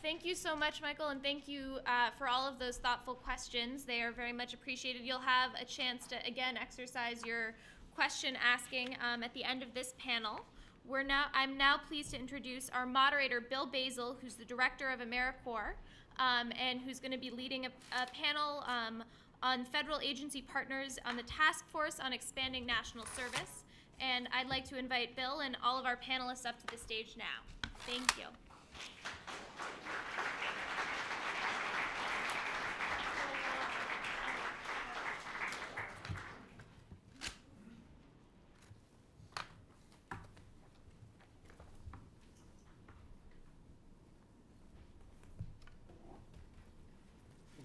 Thank you so much, Michael, and thank you for all of those thoughtful questions. They are very much appreciated. You'll have a chance to, again, exercise your question asking at the end of this panel. I'm now pleased to introduce our moderator, Bill Basil, who's the director of AmeriCorps, and who's going to be leading a panel on federal agency partners on the task force on expanding national service. And I'd like to invite Bill and all of our panelists up to the stage now. Thank you.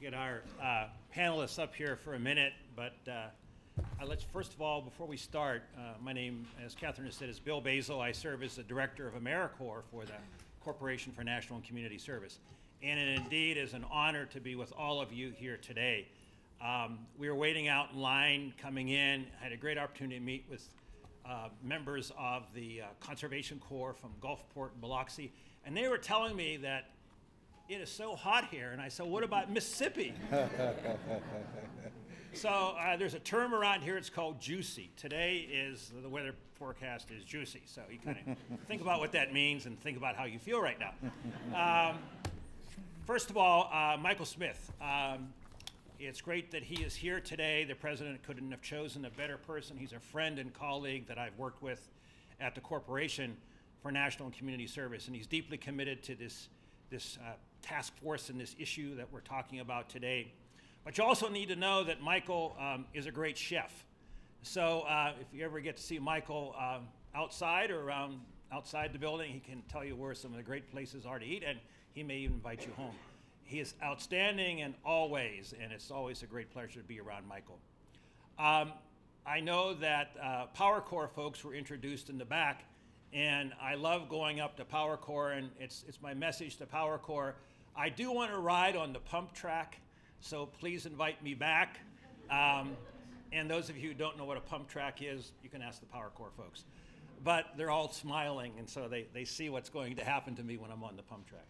Get our panelists up here for a minute, but let's first of all, before we start, my name, as Catherine has said, is Bill Basil. I serve as the director of AmeriCorps for the Corporation for National and Community Service. And it indeed is an honor to be with all of you here today. We were waiting out in line coming in. I had a great opportunity to meet with members of the Conservation Corps from Gulfport and Biloxi, and they were telling me that it is so hot here, and I said, what about Mississippi? So there's a term around here, it's called juicy. Today the weather forecast is juicy, so you kind of think about what that means and think about how you feel right now. First of all, Michael Smith. It's great that he is here today. The president couldn't have chosen a better person. He's a friend and colleague that I've worked with at the Corporation for National and Community Service, and he's deeply committed to this task force and this issue that we're talking about today. But you also need to know that Michael is a great chef. So if you ever get to see Michael outside or around outside the building, he can tell you where some of the great places are to eat, and he may even invite you home. He is outstanding in all ways, and it's always a great pleasure to be around Michael. I know that PowerCorps folks were introduced in the back, and I love going up to PowerCorps, and it's my message to PowerCorps. I do want to ride on the pump track, so please invite me back. And those of you who don't know what a pump track is, you can ask the PowerCorps folks. But they're all smiling, and so they see what's going to happen to me when I'm on the pump track.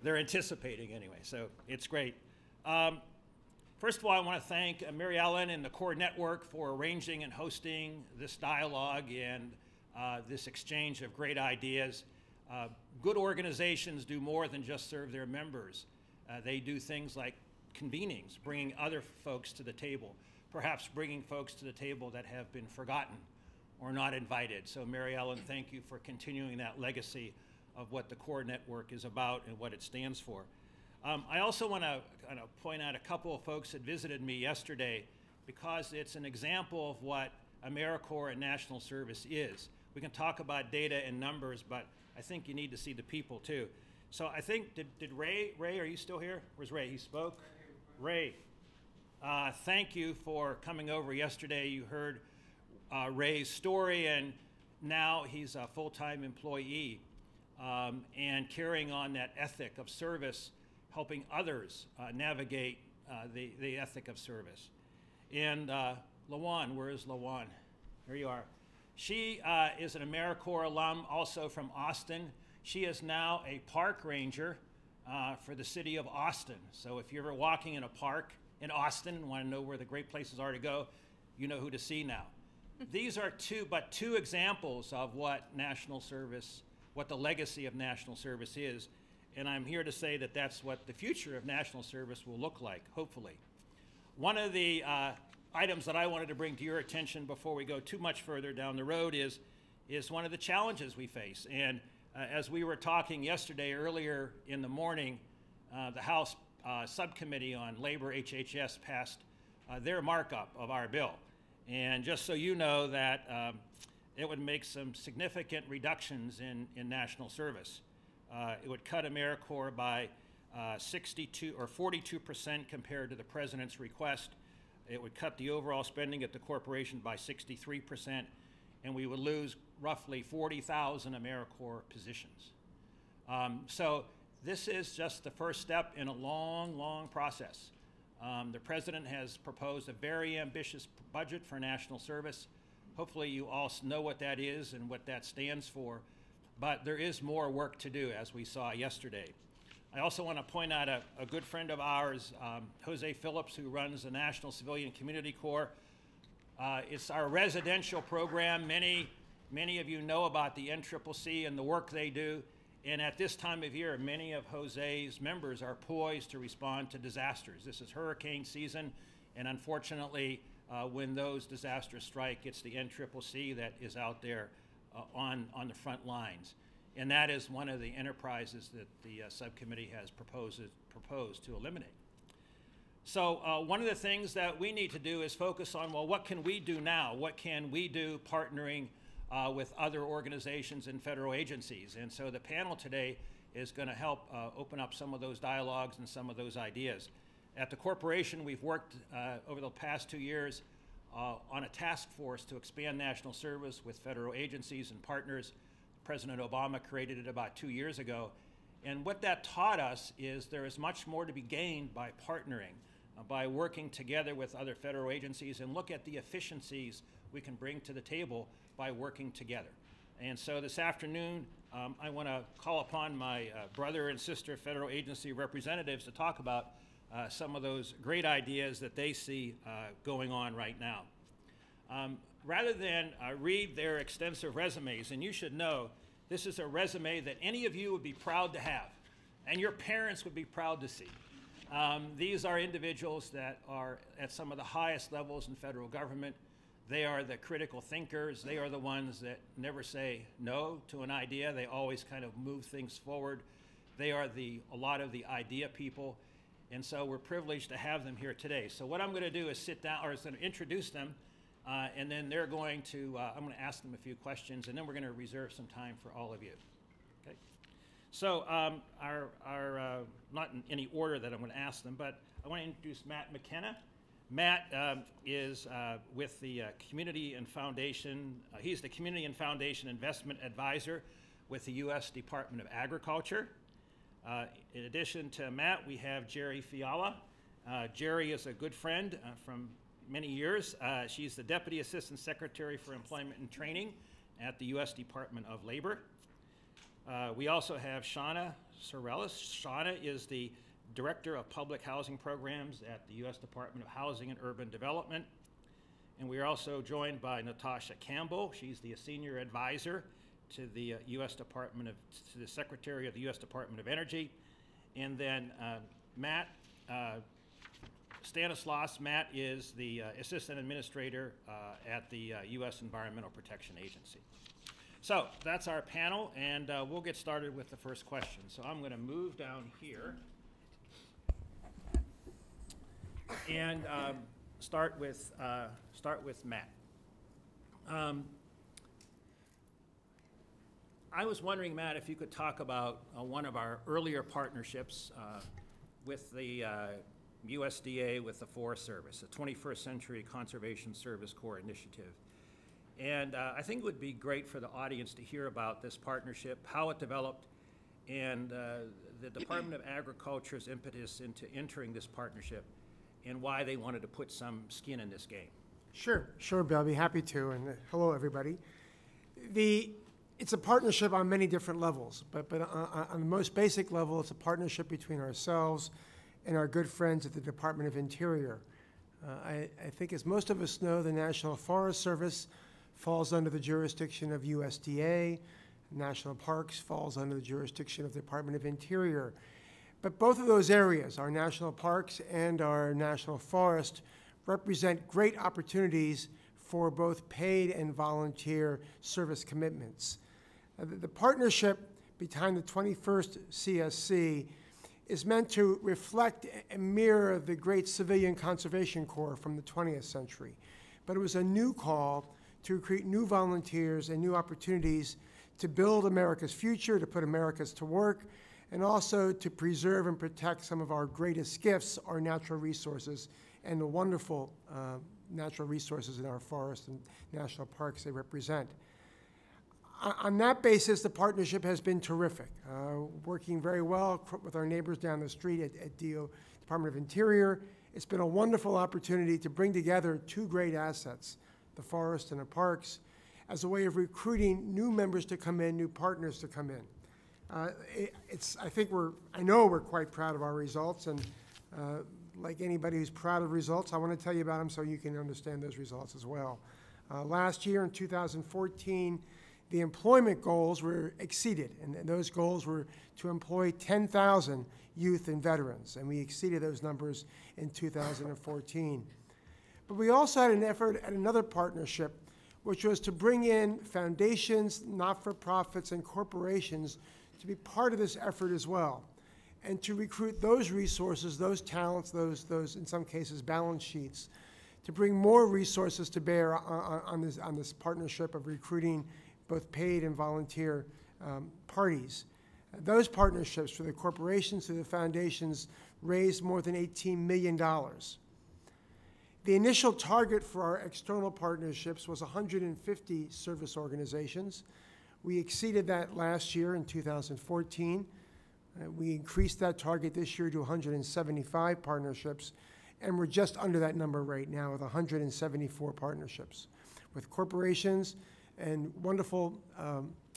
They're anticipating anyway, so it's great. First of all, I want to thank Mary Ellen and the Corps Network for arranging and hosting this dialogue and this exchange of great ideas. Good organizations do more than just serve their members. They do things like convenings, bringing other folks to the table, perhaps bringing folks to the table that have been forgotten or not invited. So Mary Ellen, thank you for continuing that legacy of what the Corps Network is about and what it stands for. I also want to kind of point out a couple of folks that visited me yesterday because it's an example of what AmeriCorps and National Service is. We can talk about data and numbers, but I think you need to see the people too. So I think, did Ray, are you still here? Where's Ray? He spoke? Ray, thank you for coming over yesterday. You heard Ray's story, and now he's a full-time employee and carrying on that ethic of service, helping others navigate the ethic of service. And Lawan, where is Lawan? There you are. She is an AmeriCorps alum, also from Austin. She is now a park ranger for the city of Austin. So if you're ever walking in a park in Austin and want to know where the great places are to go, you know who to see now. These are two examples of what national service, what the legacy of national service is. And I'm here to say that that's what the future of national service will look like, hopefully. One of the items that I wanted to bring to your attention before we go too much further down the road is one of the challenges we face. And as we were talking yesterday, earlier in the morning, the House Subcommittee on Labor, HHS, passed their markup of our bill. And just so you know that it would make some significant reductions in national service. It would cut AmeriCorps by 62 or 42% compared to the president's request. It would cut the overall spending at the corporation by 63%, and we would lose roughly 40,000 AmeriCorps positions. So this is just the first step in a long, long process. The president has proposed a very ambitious budget for national service. Hopefully you all know what that is and what that stands for, but there is more work to do, as we saw yesterday. I also want to point out a good friend of ours, Jose Phillips, who runs the National Civilian Community Corps. It's our residential program. Many of you know about the NCCC and the work they do. And at this time of year, many of Jose's members are poised to respond to disasters. This is hurricane season, and unfortunately, when those disasters strike, it's the NCCC that is out there on the front lines. And that is one of the enterprises that the subcommittee has proposed to eliminate. So one of the things that we need to do is focus on, well, what can we do now? What can we do partnering with other organizations and federal agencies? And so the panel today is going to help open up some of those dialogues and some of those ideas. At the corporation, we've worked over the past 2 years on a task force to expand national service with federal agencies and partners. President Obama created it about 2 years ago. And what that taught us is there is much more to be gained by partnering, by working together with other federal agencies and look at the efficiencies we can bring to the table by working together. And so this afternoon, I want to call upon my brother and sister federal agency representatives to talk about some of those great ideas that they see going on right now. Rather than read their extensive resumes, and you should know this is a resume that any of you would be proud to have, and your parents would be proud to see. These are individuals that are at some of the highest levels in federal government. They are the critical thinkers. They are the ones that never say no to an idea. They always kind of move things forward. They are a lot of the idea people. And so we're privileged to have them here today. So what I'm going to do is sit down, or is going to introduce them, and then they're going to, I'm going to ask them a few questions, and then we're going to reserve some time for all of you. Okay? So not in any order that I'm going to ask them, but I want to introduce Matt McKenna. Matt is with the Community and Foundation. He's the Community and Foundation Investment Advisor with the U.S. Department of Agriculture. In addition to Matt, we have Jerry Fiala. Jerry is a good friend from many years. She's the Deputy Assistant Secretary for Employment and Training at the U.S. Department of Labor. We also have Shauna Sorellis. Shauna is the Director of Public Housing Programs at the U.S. Department of Housing and Urban Development. And we are also joined by Natasha Campbell. She's the Senior Advisor to the to the Secretary of the U.S. Department of Energy. And then Matt Stanislaus. Matt is the Assistant Administrator at the U.S. Environmental Protection Agency. So that's our panel, and we'll get started with the first question. So I'm going to move down here and start with Matt. I was wondering, Matt, if you could talk about one of our earlier partnerships with the USDA, with the Forest Service, the 21st Century Conservation Service Corps Initiative. And I think it would be great for the audience to hear about this partnership, how it developed, and the Department of Agriculture's impetus into entering this partnership, and why they wanted to put some skin in this game. Sure, Bill, I'll be happy to, and hello, everybody. It's a partnership on many different levels, but on the most basic level, it's a partnership between ourselves and our good friends at the Department of Interior. I think, as most of us know, the National Forest Service falls under the jurisdiction of USDA. National Parks falls under the jurisdiction of the Department of Interior. But both of those areas, our national parks and our national forest, represent great opportunities for both paid and volunteer service commitments. The partnership behind the 21st CSC is meant to reflect and mirror the great Civilian Conservation Corps from the 20th century. But it was a new call to recruit new volunteers and new opportunities to build America's future, to put America's to work, and also to preserve and protect some of our greatest gifts, our natural resources, and the wonderful natural resources in our forests and national parks they represent. On that basis, the partnership has been terrific, working very well with our neighbors down the street at Department of Interior. It's been a wonderful opportunity to bring together two great assets, the forest and the parks, as a way of recruiting new members to come in, new partners to come in. I know we're quite proud of our results, and like anybody who's proud of results, I want to tell you about them so you can understand those results as well. Last year, in 2014, the employment goals were exceeded, and those goals were to employ 10,000 youth and veterans, and we exceeded those numbers in 2014. But we also had an effort at another partnership, which was to bring in foundations, not-for-profits, and corporations to be part of this effort as well, and to recruit those resources, those talents, those in some cases balance sheets, to bring more resources to bear on this partnership of recruiting both paid and volunteer parties. Those partnerships for the corporations, through the foundations, raised more than $18 million. The initial target for our external partnerships was 150 service organizations. We exceeded that last year in 2014. We increased that target this year to 175 partnerships, and we're just under that number right now with 174 partnerships with corporations and wonderful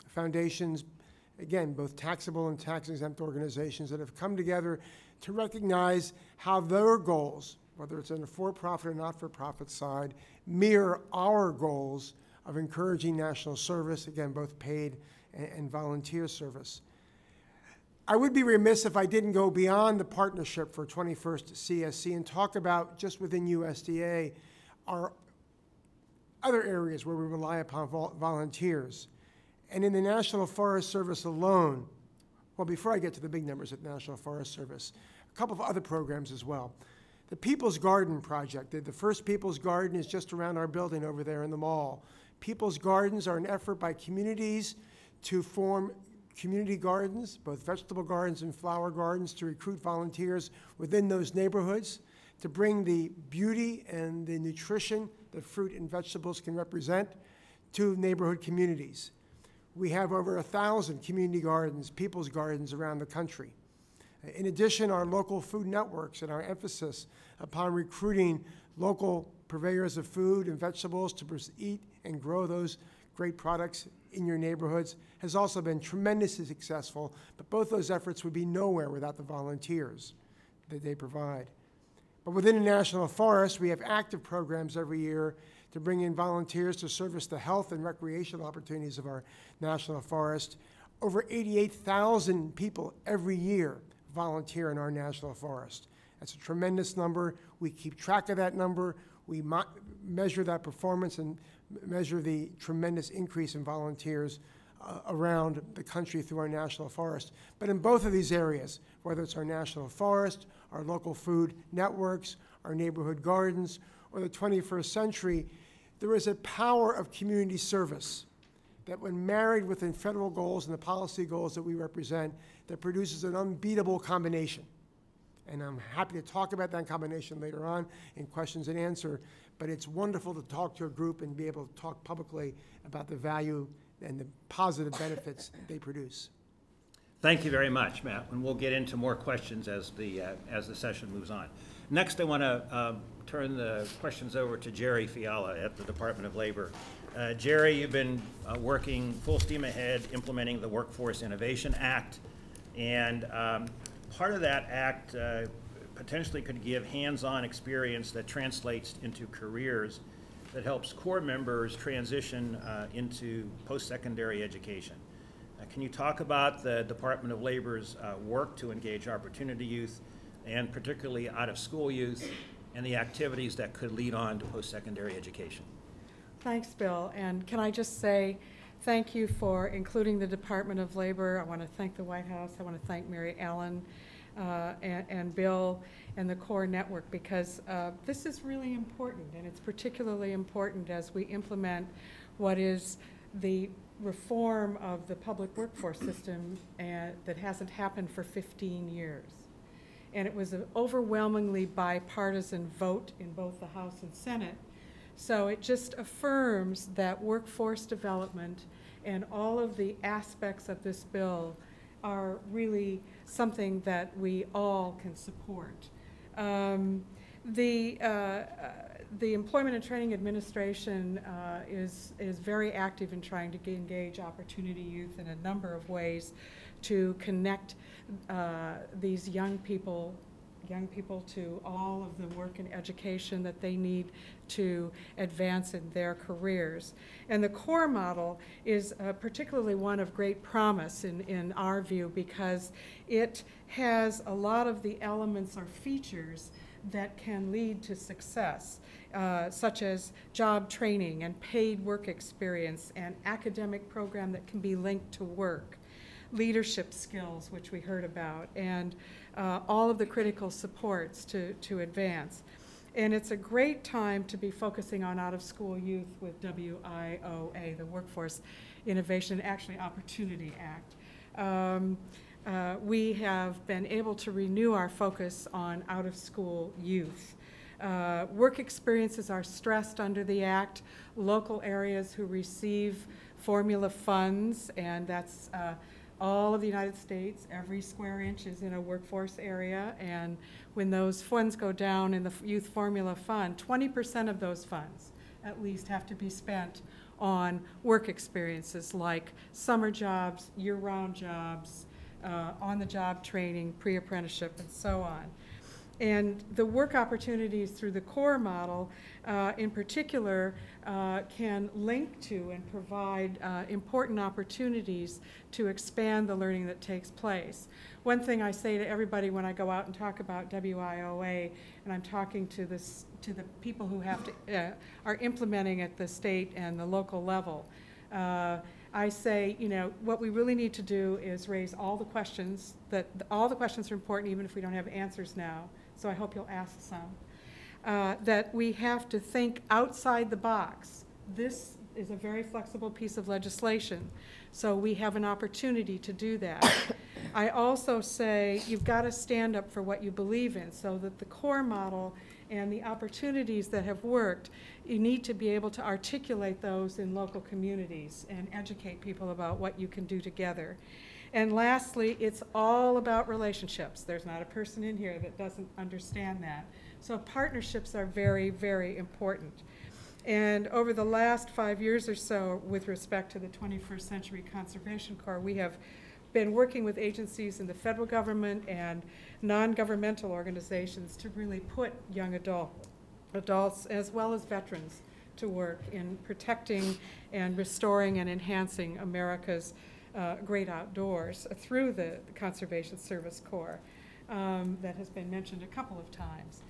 foundations, again, both taxable and tax-exempt organizations that have come together to recognize how their goals, whether it's in the for-profit or not-for-profit side, mirror our goals of encouraging national service, again, both paid and volunteer service. I would be remiss if I didn't go beyond the partnership for 21st CSC and talk about, just within USDA, our other areas where we rely upon volunteers. And in the National Forest Service alone, well, before I get to the big numbers at National Forest Service, a couple of other programs as well. The People's Garden Project, the first People's Garden is just around our building over there in the mall. People's Gardens are an effort by communities to form community gardens, both vegetable gardens and flower gardens, to recruit volunteers within those neighborhoods, to bring the beauty and the nutrition that fruit and vegetables can represent to neighborhood communities. We have over 1,000 community gardens, people's gardens around the country. In addition, our local food networks and our emphasis upon recruiting local purveyors of food and vegetables to eat and grow those great products in your neighborhoods has also been tremendously successful, but both those efforts would be nowhere without the volunteers that they provide. But within the National Forest, we have active programs every year to bring in volunteers to service the health and recreational opportunities of our National Forest. Over 88,000 people every year volunteer in our National Forest. That's a tremendous number. We keep track of that number. We measure that performance and measure the tremendous increase in volunteers around the country through our National Forest. But in both of these areas, whether it's our National Forest, our local food networks, our neighborhood gardens, or the 21st century, there is a power of community service that, when married within federal goals and the policy goals that we represent, that produces an unbeatable combination. And I'm happy to talk about that combination later on in questions and answer, but it's wonderful to talk to a group and be able to talk publicly about the value and the positive benefits they produce. Thank you very much, Matt, and we'll get into more questions as the session moves on. Next, I want to turn the questions over to Jerry Fiala at the Department of Labor. Jerry, you've been working full steam ahead implementing the Workforce Innovation Act, and part of that act potentially could give hands-on experience that translates into careers that helps core members transition into post-secondary education. Can you talk about the Department of Labor's work to engage opportunity youth, and particularly out-of-school youth, and the activities that could lead on to post-secondary education? Thanks, Bill. And can I just say thank you for including the Department of Labor. I want to thank the White House. I want to thank Mary Ellen and Bill and the CORE Network, because this is really important, and it's particularly important as we implement what is the reform of the public workforce system that hasn't happened for 15 years. And it was an overwhelmingly bipartisan vote in both the House and Senate. So it just affirms that workforce development and all of the aspects of this bill are really something that we all can support. The Employment and Training Administration is very active in trying to engage opportunity youth in a number of ways to connect these young people to all of the work and education that they need to advance in their careers. And the CORE model is particularly one of great promise in our view, because it has a lot of the elements or features that can lead to success, such as job training and paid work experience and academic program that can be linked to work, leadership skills, which we heard about, and all of the critical supports to advance. And it's a great time to be focusing on out-of-school youth with WIOA, the Workforce Innovation and actually Opportunity Act. We have been able to renew our focus on out-of-school youth. Work experiences are stressed under the Act. Local areas who receive formula funds, and that's all of the United States, every square inch is in a workforce area, and when those funds go down in the Youth Formula Fund, 20% of those funds at least have to be spent on work experiences like summer jobs, year-round jobs, on-the-job training, pre-apprenticeship, and so on. And the work opportunities through the CORE model, in particular, can link to and provide important opportunities to expand the learning that takes place. One thing I say to everybody when I go out and talk about WIOA, and I'm talking to the people who have to, are implementing at the state and the local level, I say, you know, what we really need to do is raise all the questions, all the questions are important even if we don't have answers now. So I hope you'll ask some, that we have to think outside the box. This is a very flexible piece of legislation, so we have an opportunity to do that. I also say you've got to stand up for what you believe in, so that the CORE model and the opportunities that have worked, you need to be able to articulate those in local communities and educate people about what you can do together. And lastly, it's all about relationships. There's not a person in here that doesn't understand that. So partnerships are very, very important. And over the last 5 years or so, with respect to the 21st Century Conservation Corps, we have been working with agencies in the federal government and non-governmental organizations to really put young adults as well as veterans to work in protecting and restoring and enhancing America's great outdoors through the Conservation Service Corps that has been mentioned a couple of times.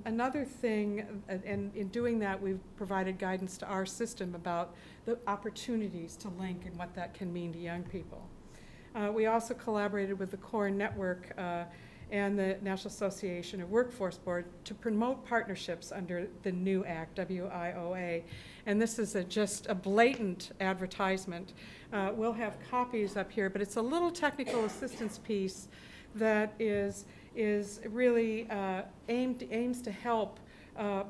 Another thing, and in doing that, we've provided guidance to our system about the opportunities to link and what that can mean to young people. We also collaborated with the CORE Network and the National Association of Workforce Board to promote partnerships under the new act, WIOA. And this is just a blatant advertisement. We'll have copies up here, but it's a little technical assistance piece that is really aims to help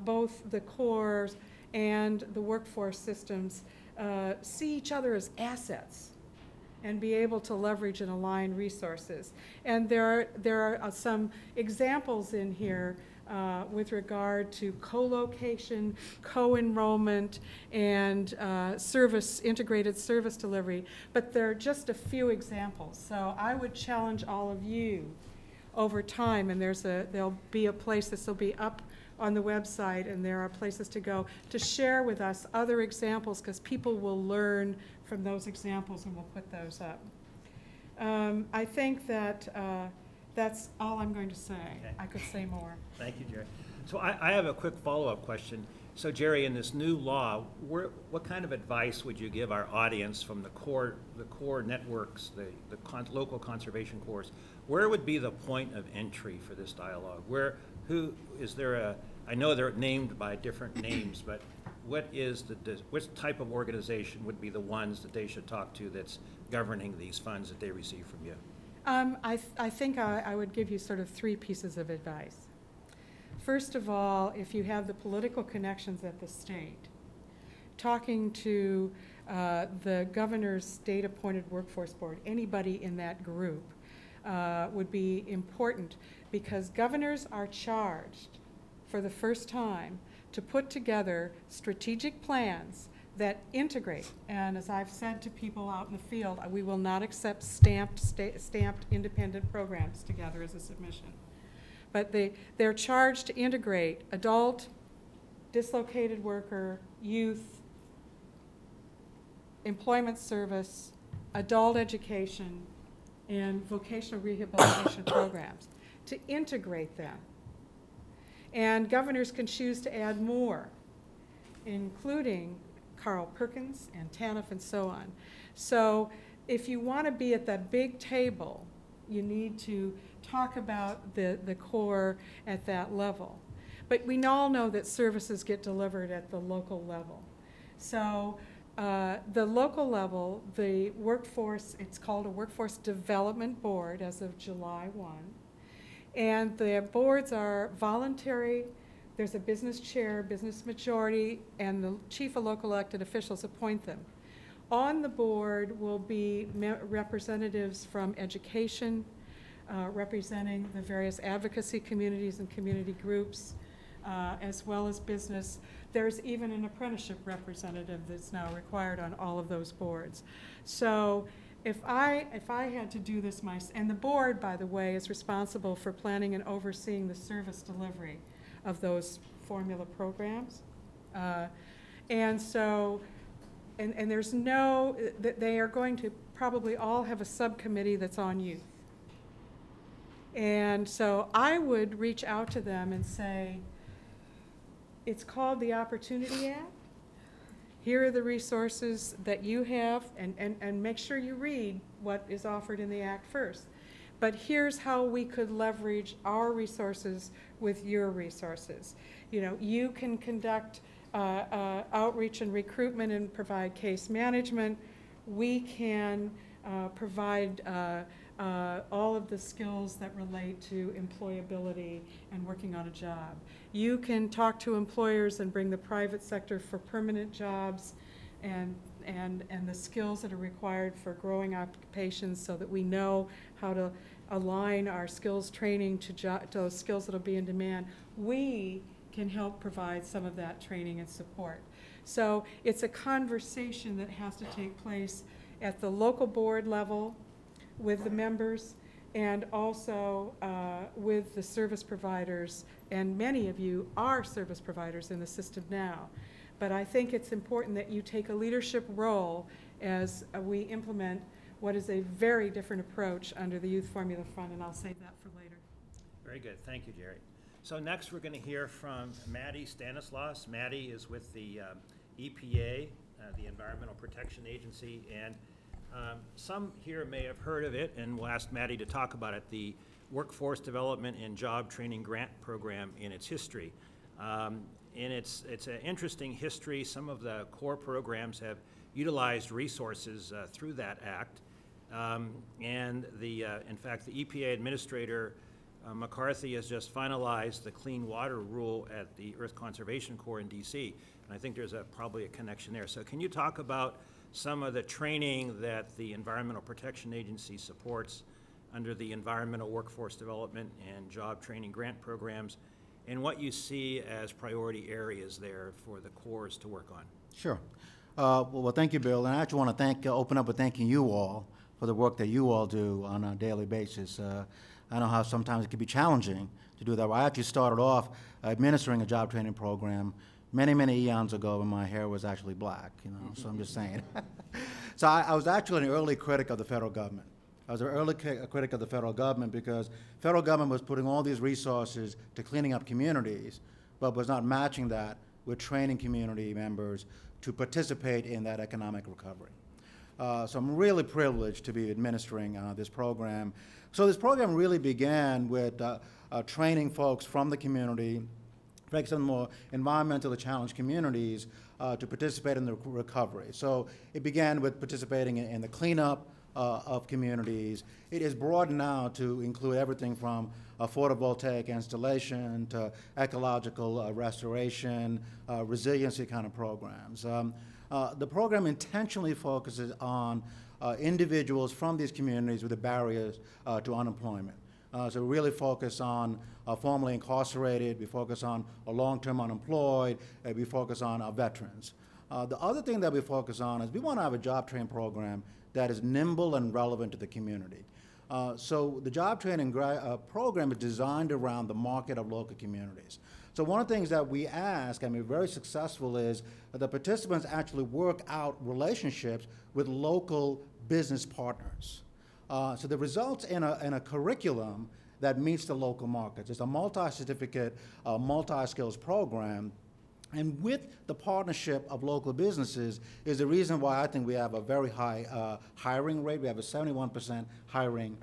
both the Corps and the workforce systems see each other as assets and be able to leverage and align resources. And there are some examples in here with regard to co-location, co-enrollment, and integrated service delivery, but there are just a few examples. So I would challenge all of you over time, and there'll be a place, this will be up on the website, and there are places to go to share with us other examples, because people will learn from those examples, and we'll put those up. I think that that's all I'm going to say. Okay. I could say more. Thank you, Jerry. So I have a quick follow-up question. So Jerry, in this new law, what kind of advice would you give our audience from the core networks, the local conservation corps? Where would be the point of entry for this dialogue? I know they're named by different names, but what type of organization would be the ones that they should talk to that's governing these funds that they receive from you? I think I would give you sort of 3 pieces of advice. First of all, if you have the political connections at the state, talking to the governor's state-appointed workforce board, anybody in that group, would be important, because governors are charged for the first time to put together strategic plans that integrate. And as I've said to people out in the field, we will not accept stamped independent programs together as a submission. But they're charged to integrate adult, dislocated worker, youth, employment service, adult education, and vocational rehabilitation programs, to integrate them. And governors can choose to add more, including Carl Perkins and TANF and so on. So if you want to be at that big table, you need to talk about the core at that level. But we all know that services get delivered at the local level. So the local level, the workforce, it's called a Workforce Development Board as of July 1. And the boards are voluntary. There's a business chair, business majority, and the chief of local elected officials appoint them. On the board will be representatives from education, representing the various advocacy communities and community groups, as well as business. There's even an apprenticeship representative that's now required on all of those boards. So if I had to do this and the board, by the way, is responsible for planning and overseeing the service delivery of those formula programs. And so, and there's no, they are going to probably all have a subcommittee that's on youth. And so I would reach out to them and say, it's called the Opportunity Act. Here are the resources that you have, and make sure you read what is offered in the Act first. But here's how we could leverage our resources with your resources. You know, you can conduct outreach and recruitment and provide case management. We can provide all of the skills that relate to employability and working on a job. You can talk to employers and bring the private sector for permanent jobs and the skills that are required for growing occupations, so that we know how to align our skills training to those skills that will be in demand. We can help provide some of that training and support. So it's a conversation that has to take place at the local board level with the members, and also with the service providers, and many of you are service providers in the system now. But I think it's important that you take a leadership role as we implement what is a very different approach under the Youth Formula Fund, and I'll save that for later. Very good. Thank you, Jerry. So next we're going to hear from Maddie Stanislaus. Maddie is with the EPA, the Environmental Protection Agency, and some here may have heard of it, and we'll ask Maddie to talk about it, the Workforce Development and Job Training Grant Program in its history. And it's an interesting history. Some of the core programs have utilized resources through that act. And in fact, the EPA Administrator McCarthy has just finalized the Clean Water Rule at the Earth Conservation Corps in DC. And I think there's probably a connection there. So can you talk about some of the training that the Environmental Protection Agency supports under the Environmental Workforce Development and Job Training Grant Programs, and what you see as priority areas there for the Corps to work on? Sure. Well, thank you, Bill. And I actually want to open up with thanking you all for the work that you all do on a daily basis. I know how sometimes it can be challenging to do that. I actually started off administering a job training program many, many eons ago when my hair was actually black, you know, so I'm just saying. So I was actually an early critic of the federal government. I was an early critic of the federal government because federal government was putting all these resources to cleaning up communities, but was not matching that with training community members to participate in that economic recovery. So I'm really privileged to be administering this program. So this program really began with training folks from the community, some more environmentally challenged communities to participate in the recovery. So it began with participating in the cleanup of communities. It is broadened now to include everything from photovoltaic installation to ecological restoration, resiliency kind of programs. The program intentionally focuses on individuals from these communities with the barriers to unemployment. So we really focus on formerly incarcerated, we focus on long-term unemployed, we focus on our veterans. The other thing that we focus on is we want to have a job training program that is nimble and relevant to the community. So the job training program is designed around the market of local communities. So one of the things that we ask, and we're very successful, is that the participants actually work out relationships with local business partners. So the results in a curriculum that meets the local markets. It's a multi-certificate, multi-skills program. And with the partnership of local businesses is the reason why I think we have a very high hiring rate. We have a 71% hiring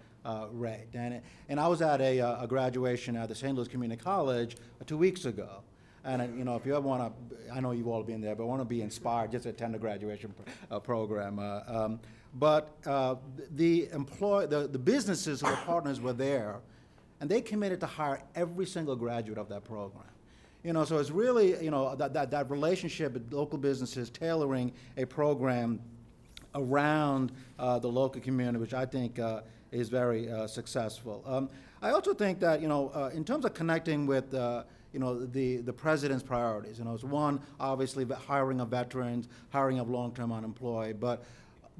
rate. And I was at a graduation at the St. Louis Community College 2 weeks ago. And you know, if you ever want to, I know you've all been there, but want to be inspired, just attend the graduation program. The businesses who were partners were there, and they committed to hire every single graduate of that program. You know, so it's really, you know, that relationship with local businesses tailoring a program around the local community, which I think is very successful. I also think that, you know, in terms of connecting with, you know, the president's priorities, you know, it's one, obviously, the hiring of veterans, hiring of long-term unemployed, but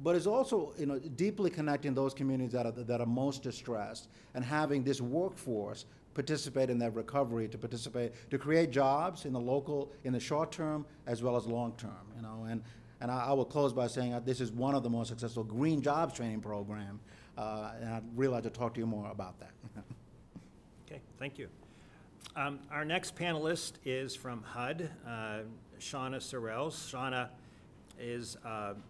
it's also, you know, deeply connecting those communities that are most distressed and having this workforce participate in that recovery, to create jobs in the short term as well as long term, you know. And I will close by saying that this is one of the most successful green jobs training program, and I'd really like to talk to you more about that. Okay, thank you. Our next panelist is from HUD, Shauna Sorrells. Shauna is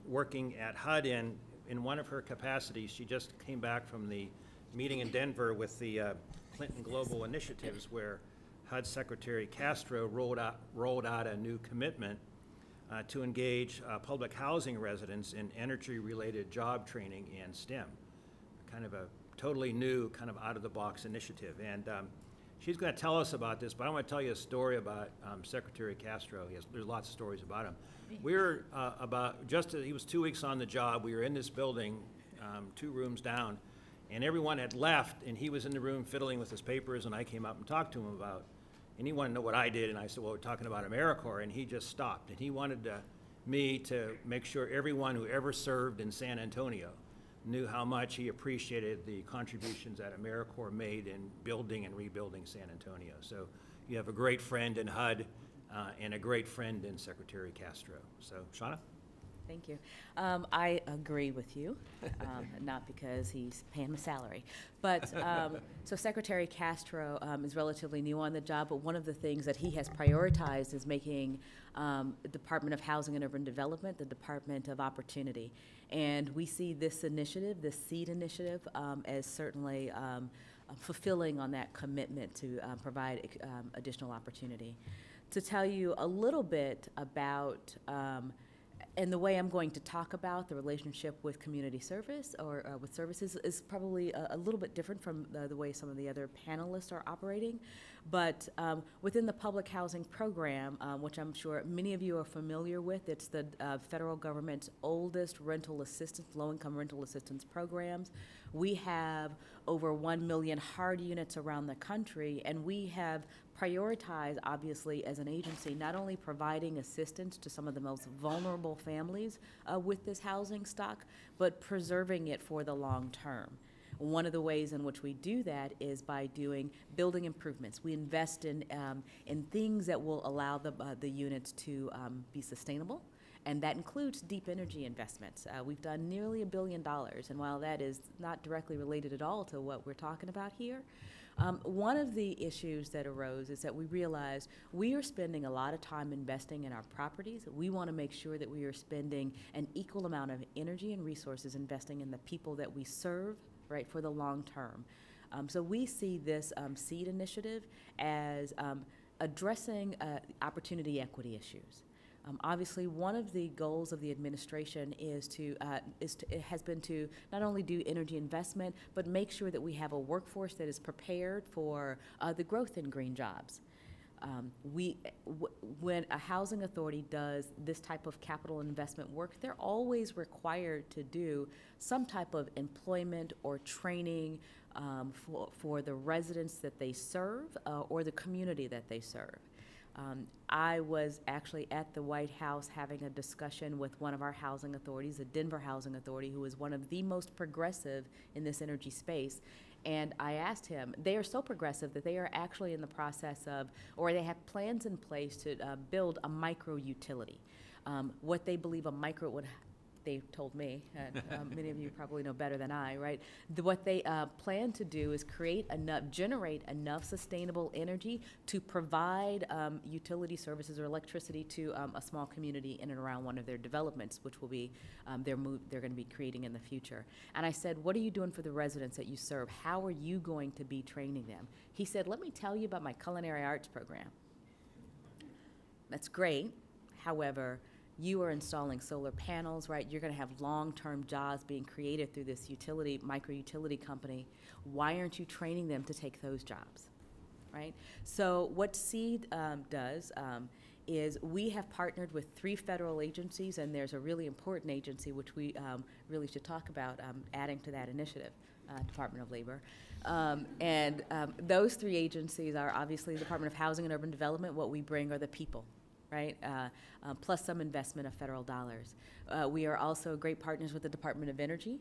working at HUD in one of her capacities. She just came back from the meeting in Denver with the Clinton Global Initiatives, where HUD Secretary Castro rolled out a new commitment to engage public housing residents in energy-related job training and STEM. Kind of a totally new, kind of out-of-the-box initiative. And she's going to tell us about this, but I want to tell you a story about Secretary Castro. There's lots of stories about him. We were he was 2 weeks on the job. We were in this building, 2 rooms down, and everyone had left, and he was in the room fiddling with his papers, and I came up and talked to him about, and he wanted to know what I did, and I said, well, we're talking about AmeriCorps, and he just stopped, and he wanted me to make sure everyone who ever served in San Antonio knew how much he appreciated the contributions that AmeriCorps made in building and rebuilding San Antonio. So you have a great friend in HUD and a great friend in Secretary Castro. So, Shauna? Thank you. I agree with you, not because he's paying him a salary. But so Secretary Castro is relatively new on the job, but one of the things that he has prioritized is making the Department of Housing and Urban Development the Department of Opportunity. And we see this initiative, this SEED initiative, as certainly fulfilling on that commitment to provide additional opportunity. To tell you a little bit about and the way I'm going to talk about the relationship with community service or with services is probably a little bit different from the way some of the other panelists are operating. But within the public housing program, which I'm sure many of you are familiar with, it's the federal government's oldest rental assistance, low-income rental assistance programs. We have over 1 million hard units around the country, and we have prioritized, obviously, as an agency, not only providing assistance to some of the most vulnerable families with this housing stock, but preserving it for the long term. One of the ways in which we do that is by doing building improvements. We invest in things that will allow the units to be sustainable, and that includes deep energy investments. We've done nearly $1 billion, and while that is not directly related at all to what we're talking about here, one of the issues that arose is that we realized we are spending a lot of time investing in our properties. We want to make sure that we are spending an equal amount of energy and resources investing in the people that we serve, right, for the long term. So we see this SEED initiative as addressing opportunity equity issues. Obviously, one of the goals of the administration has been to not only do energy investment, but make sure that we have a workforce that is prepared for the growth in green jobs. When a housing authority does this type of capital investment work, they're always required to do some type of employment or training for the residents that they serve or the community that they serve. I was actually at the White House having a discussion with one of our housing authorities, the Denver Housing Authority, who is one of the most progressive in this energy space. And I asked him, they are so progressive that they are actually in the process of, or they have plans in place to build a micro utility. What they believe a micro would, they told me, and many of you probably know better than I, right? What they plan to do is generate enough sustainable energy to provide utility services or electricity to a small community in and around one of their developments, which will be they're going to be creating in the future. And I said, what are you doing for the residents that you serve? How are you going to be training them? He said, let me tell you about my culinary arts program. That's great. However, you are installing solar panels, right? You're going to have long-term jobs being created through this micro-utility company. Why aren't you training them to take those jobs, right? So what SEED does is we have partnered with 3 federal agencies, and there's a really important agency which we really should talk about adding to that initiative, Department of Labor. Those 3 agencies are obviously the Department of Housing and Urban Development. What we bring are the people, right? Plus some investment of federal dollars. We are also great partners with the Department of Energy,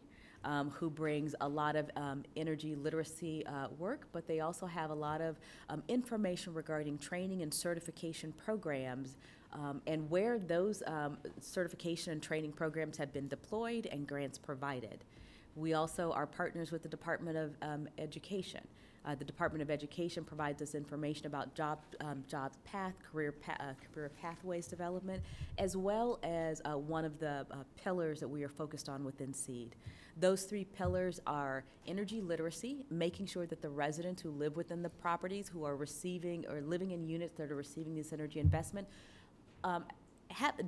who brings a lot of energy literacy work, but they also have a lot of information regarding training and certification programs and where those certification and training programs have been deployed and grants provided. We also are partners with the Department of Education. The Department of Education provides us information about jobs path, career pathways development, as well as one of the pillars that we are focused on within SEED. Those 3 pillars are energy literacy, making sure that the residents who live within the properties who are receiving or living in units that are receiving this energy investment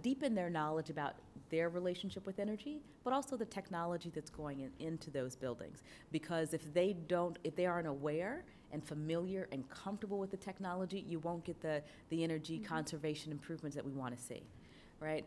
deepen their knowledge about their relationship with energy, but also the technology that's going into those buildings. Because if they aren't aware and familiar and comfortable with the technology, you won't get the energy conservation improvements that we want to see, right?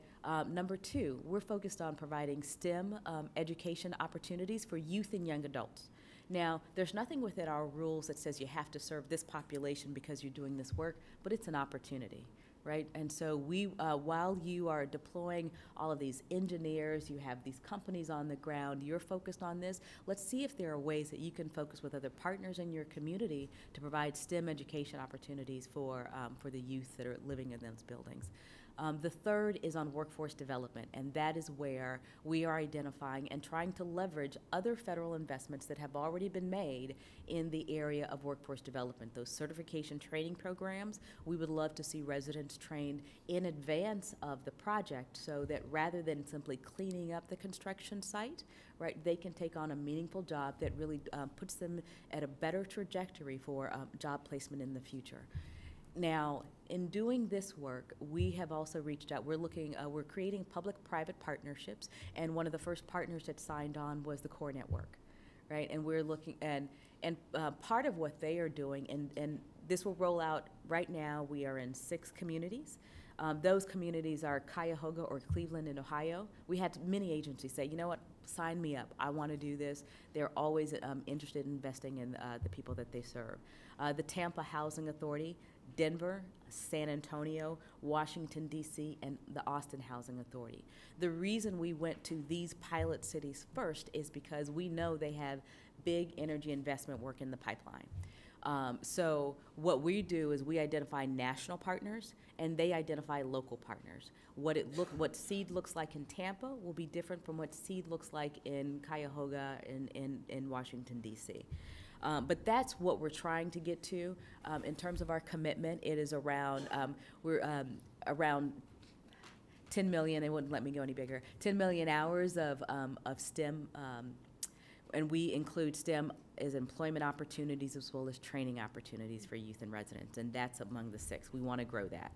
Number 2, we're focused on providing STEM education opportunities for youth and young adults. Now, there's nothing within our rules that says you have to serve this population because you're doing this work, but it's an opportunity. Right? And so while you are deploying all of these engineers, you have these companies on the ground, you're focused on this, let's see if there are ways that you can focus with other partners in your community to provide STEM education opportunities for the youth that are living in those buildings. The 3rd is on workforce development, and that is where we are identifying and trying to leverage other federal investments that have already been made in the area of workforce development. Those certification training programs, we would love to see residents trained in advance of the project so that rather than simply cleaning up the construction site, right, they can take on a meaningful job that really puts them at a better trajectory for job placement in the future. Now, in doing this work, we have also reached out. We're creating public-private partnerships, and one of the first partners that signed on was the Core Network, right? And we're looking, and part of what they are doing, and this will roll out right now. We are in 6 communities. Those communities are Cuyahoga or Cleveland in Ohio. We had many agencies say, you know what, sign me up. I want to do this. They're always interested in investing in the people that they serve. The Tampa Housing Authority, Denver, San Antonio, Washington, D.C., and the Austin Housing Authority. The reason we went to these pilot cities first is because we know they have big energy investment work in the pipeline. So what we do is we identify national partners, and they identify local partners. What SEED looks like in Tampa will be different from what SEED looks like in Cuyahoga in Washington, D.C. But that's what we're trying to get to. In terms of our commitment, it is around, around 10 million, they wouldn't let me go any bigger, 10 million hours of STEM, and we include STEM as employment opportunities as well as training opportunities for youth and residents, and that's among the 6. We want to grow that.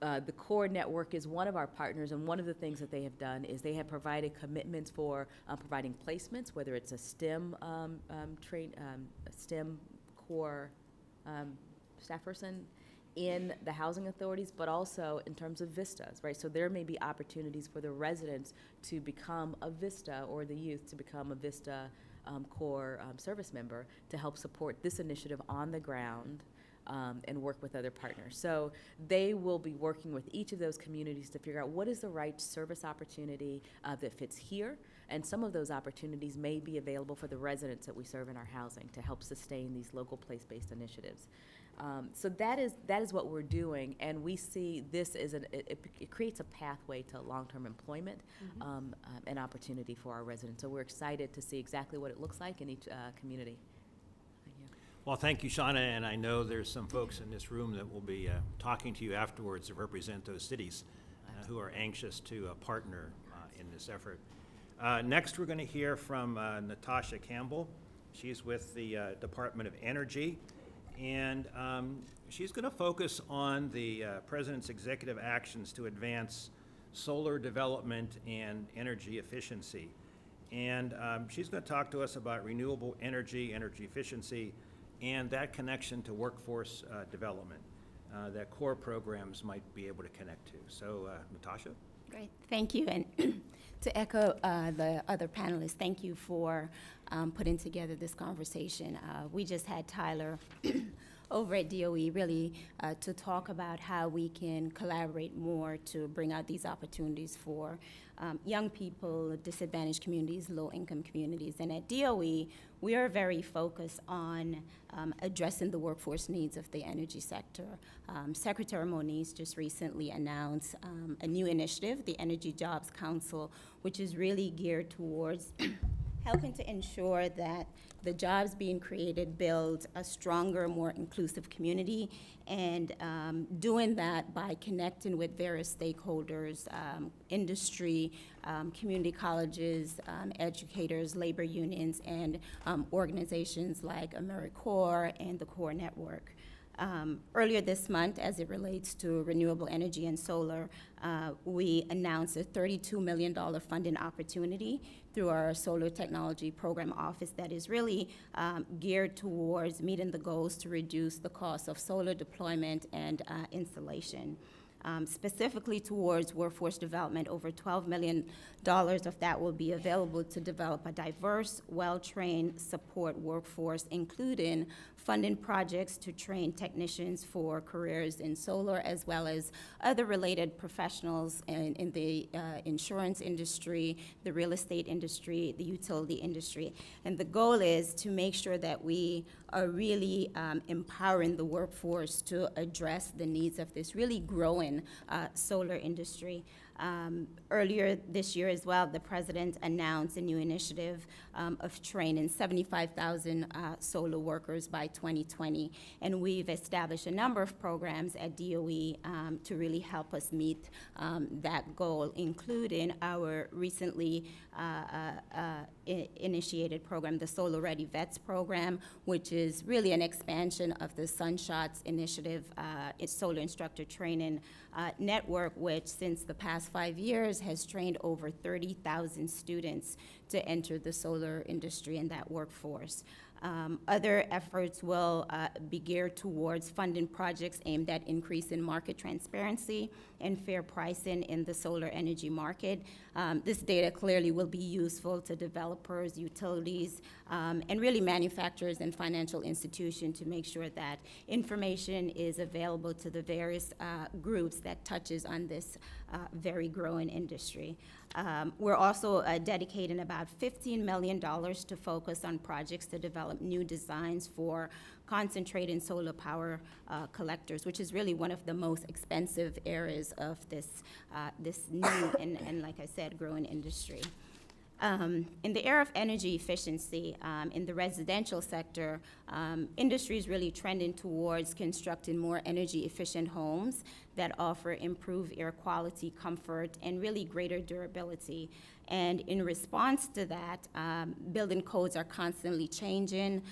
The Core Network is one of our partners, and one of the things that they have done is they have provided commitments for providing placements, whether it's a STEM STEM core staff person in the housing authorities, but also in terms of vistas, right? So there may be opportunities for the residents to become a VISTA or the youth to become a VISTA core service member to help support this initiative on the ground and work with other partners. So they will be working with each of those communities to figure out what is the right service opportunity that fits here, and some of those opportunities may be available for the residents that we serve in our housing to help sustain these local place-based initiatives. So that is what we're doing, and we see this as it creates a pathway to long-term employment and opportunity for our residents. So we're excited to see exactly what it looks like in each community. Thank you. Well, thank you, Shauna, and I know there's some folks in this room that will be talking to you afterwards to represent those cities who are anxious to partner in this effort. Next, we're going to hear from Natasha Campbell. She's with the Department of Energy, and she's going to focus on the President's executive actions to advance solar development and energy efficiency. And she's going to talk to us about renewable energy, energy efficiency, and that connection to workforce development that core programs might be able to connect to. So, Natasha? Great, thank you. And to echo the other panelists, thank you for putting together this conversation. We just had Tyler over at DOE really to talk about how we can collaborate more to bring out these opportunities for young people, disadvantaged communities, low-income communities. And at DOE, we are very focused on addressing the workforce needs of the energy sector. Secretary Moniz just recently announced a new initiative, the Energy Jobs Council, which is really geared towards helping to ensure that the jobs being created build a stronger, more inclusive community, and doing that by connecting with various stakeholders, industry, community colleges, educators, labor unions, and organizations like AmeriCorps and the Core Network. Earlier this month, as it relates to renewable energy and solar, we announced a $32 million funding opportunity through our Solar Technology Program Office that is really geared towards meeting the goals to reduce the cost of solar deployment and installation. Specifically towards workforce development, over $12 million of that will be available to develop a diverse, well-trained support workforce, including funding projects to train technicians for careers in solar, as well as other related professionals in the insurance industry, the real estate industry, the utility industry. And the goal is to make sure that we are really empowering the workforce to address the needs of this really growing solar industry. Earlier this year as well, the President announced a new initiative of training 75,000 solar workers by 2020. And we've established a number of programs at DOE to really help us meet that goal, including our recently initiated program, the Solar Ready Vets program, which is really an expansion of the Sunshots initiative, it's solar instructor training network, which since the past 5 years has trained over 30,000 students to enter the solar industry and that workforce. Other efforts will be geared towards funding projects aimed at increasing market transparency and fair pricing in the solar energy market. This data clearly will be useful to developers, utilities, and really manufacturers and financial institutions to make sure that information is available to the various groups that touches on this very growing industry. We're also dedicating about $15 million to focus on projects to develop new designs for concentrated solar power collectors, which is really one of the most expensive areas of this new and like I said, growing industry. In the area of energy efficiency, in the residential sector, industry is really trending towards constructing more energy efficient homes that offer improved air quality, comfort, and really greater durability. And in response to that, building codes are constantly changing,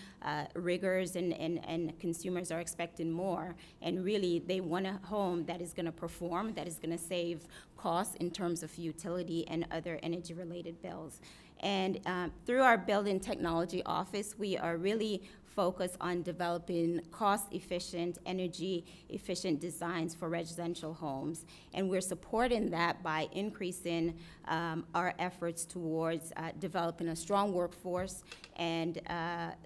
riggers and consumers are expecting more, and really they want a home that is gonna perform, that is gonna save costs in terms of utility and other energy-related bills. And through our Building Technology Office, we are really focused on developing cost-efficient, energy-efficient designs for residential homes. And we're supporting that by increasing our efforts towards developing a strong workforce and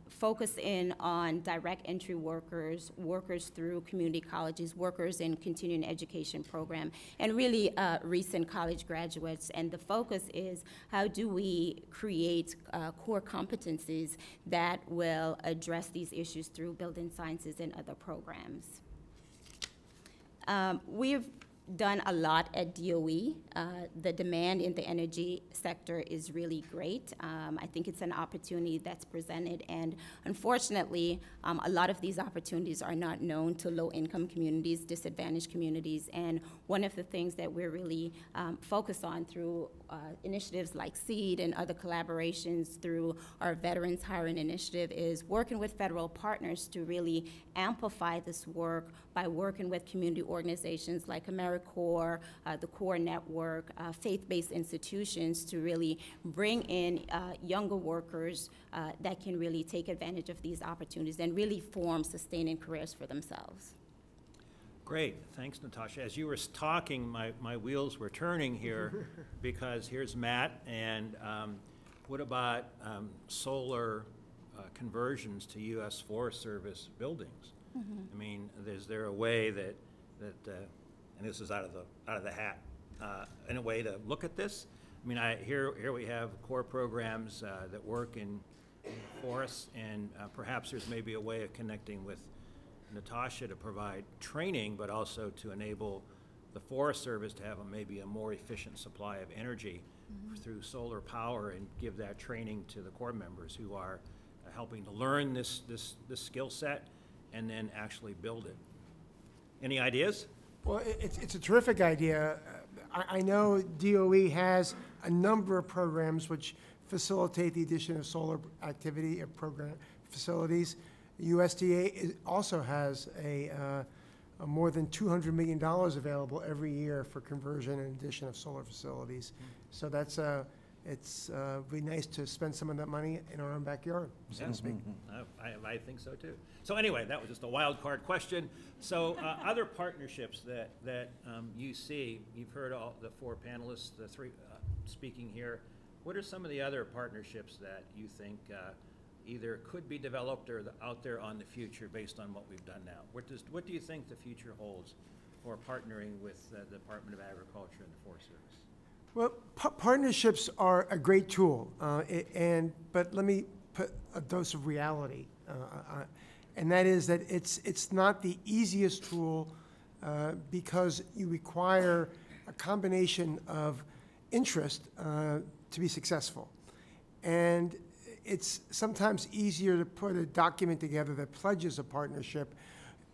focusing on direct entry workers, workers through community colleges, workers in continuing education program, and really recent college graduates. And the focus is how do we create core competencies that will address these issues through building sciences and other programs. We've done a lot at DOE. The demand in the energy sector is really great. I think it's an opportunity that's presented, and unfortunately, a lot of these opportunities are not known to low-income communities, disadvantaged communities, and one of the things that we're really focused on through initiatives like SEED and other collaborations through our Veterans Hiring Initiative is working with federal partners to really amplify this work by working with community organizations like AmeriCorps, the CORE Network, faith-based institutions to really bring in younger workers that can really take advantage of these opportunities and really form sustaining careers for themselves. Great, thanks, Natasha. As you were talking, my wheels were turning here because here's Matt, and what about solar conversions to U.S. Forest Service buildings? I mean, is there a way that and this is out of the hat, in a way to look at this? I mean, here we have core programs that work in forests, and perhaps there's maybe a way of connecting with Natasha to provide training, but also to enable the Forest Service to have maybe a more efficient supply of energy through solar power, and give that training to the Corps members who are helping to learn this skill set and then actually build it. Any ideas? Well, it's a terrific idea. I know DOE has a number of programs which facilitate the addition of solar activity at program facilities. USDA also has a more than $200 million available every year for conversion and addition of solar facilities. So that's it's be nice to spend some of that money in our own backyard, so to speak. I think so too. So anyway, that was just a wild card question. So other partnerships that you see, you've heard all the four panelists, the three speaking here. What are some of the other partnerships that you think either could be developed or out there on the future based on what we've done now? What do you think the future holds for partnering with the Department of Agriculture and the Forest Service? Well, partnerships are a great tool, but let me put a dose of reality, and that is that it's not the easiest tool because you require a combination of interest to be successful, and it's sometimes easier to put a document together that pledges a partnership,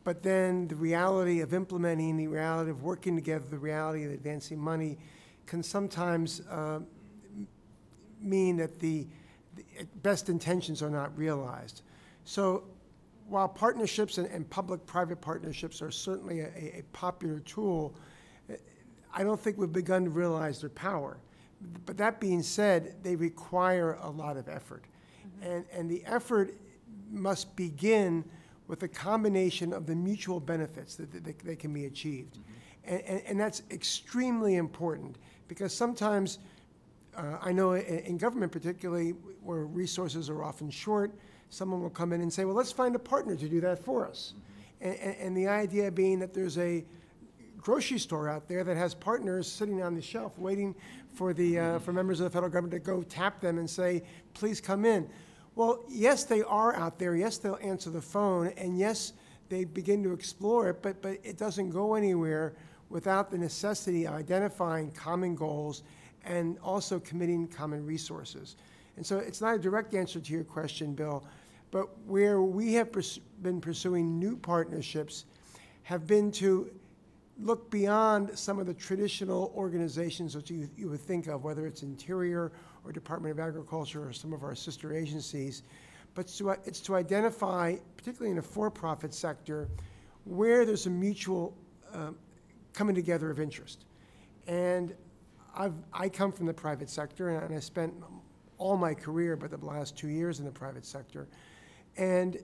but then the reality of implementing, the reality of working together, the reality of advancing money can sometimes mean that the best intentions are not realized. So while partnerships and public-private partnerships are certainly a popular tool, I don't think we've begun to realize their power. But that being said, they require a lot of effort. And the effort must begin with a combination of the mutual benefits that can be achieved. And that's extremely important, because sometimes, I know in government particularly, where resources are often short, someone will come in and say, well, let's find a partner to do that for us. And the idea being that there's a grocery store out there that has partners sitting on the shelf waiting for for members of the federal government to go tap them and say, please come in. Well, yes, they are out there. Yes, they'll answer the phone. And yes, they begin to explore it, but it doesn't go anywhere without the necessity of identifying common goals and also committing common resources. And so it's not a direct answer to your question, Bill, but where we have been pursuing new partnerships have been to look beyond some of the traditional organizations that you would think of, whether it's Interior or Department of Agriculture or some of our sister agencies, but it's to identify, particularly in the for-profit sector, where there's a mutual coming together of interest. And I come from the private sector, and I spent all my career, but the last 2 years in the private sector. And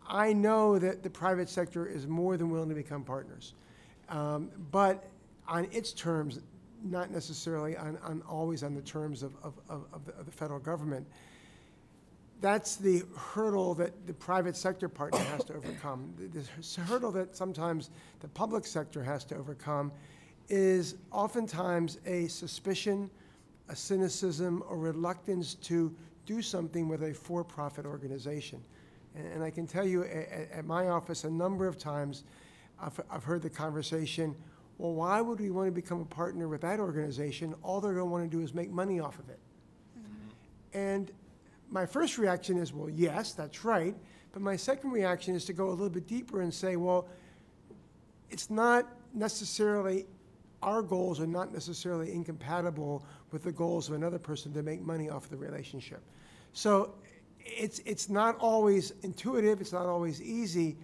I know that the private sector is more than willing to become partners, but on its terms, not necessarily always on the terms of the federal government. That's the hurdle that the private sector partner has to overcome. The hurdle that sometimes the public sector has to overcome is oftentimes a suspicion, a cynicism, or reluctance to do something with a for-profit organization. And I can tell you at my office a number of times I've heard the conversation, well, why would we want to become a partner with that organization? All they're going to want to do is make money off of it. Mm-hmm. And my first reaction is, well, yes, that's right. But my second reaction is to go a little bit deeper and say, well, it's not necessarily, our goals are not necessarily incompatible with the goals of another person to make money off the relationship. So it's not always intuitive, it's not always easy,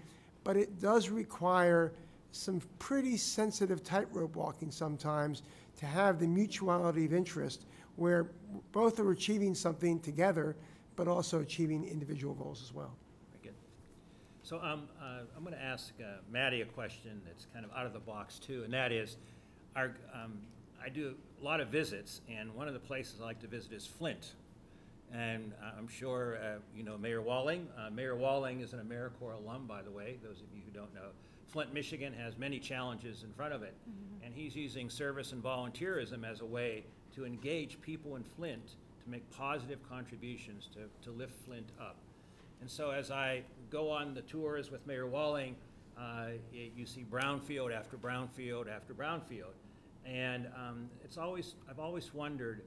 but it does require some pretty sensitive tightrope walking sometimes to have the mutuality of interest where both are achieving something together, but also achieving individual goals as well. Very good. So I'm going to ask Maddie a question that's kind of out of the box too, and that is, I do a lot of visits, and one of the places I like to visit is Flint. And I'm sure you know Mayor Walling. Mayor Walling is an AmeriCorps alum, by the way, those of you who don't know. Flint, Michigan has many challenges in front of it, and he's using service and volunteerism as a way to engage people in Flint to make positive contributions to lift Flint up. And so as I go on the tours with Mayor Walling, you see brownfield after brownfield after brownfield. And I've always wondered,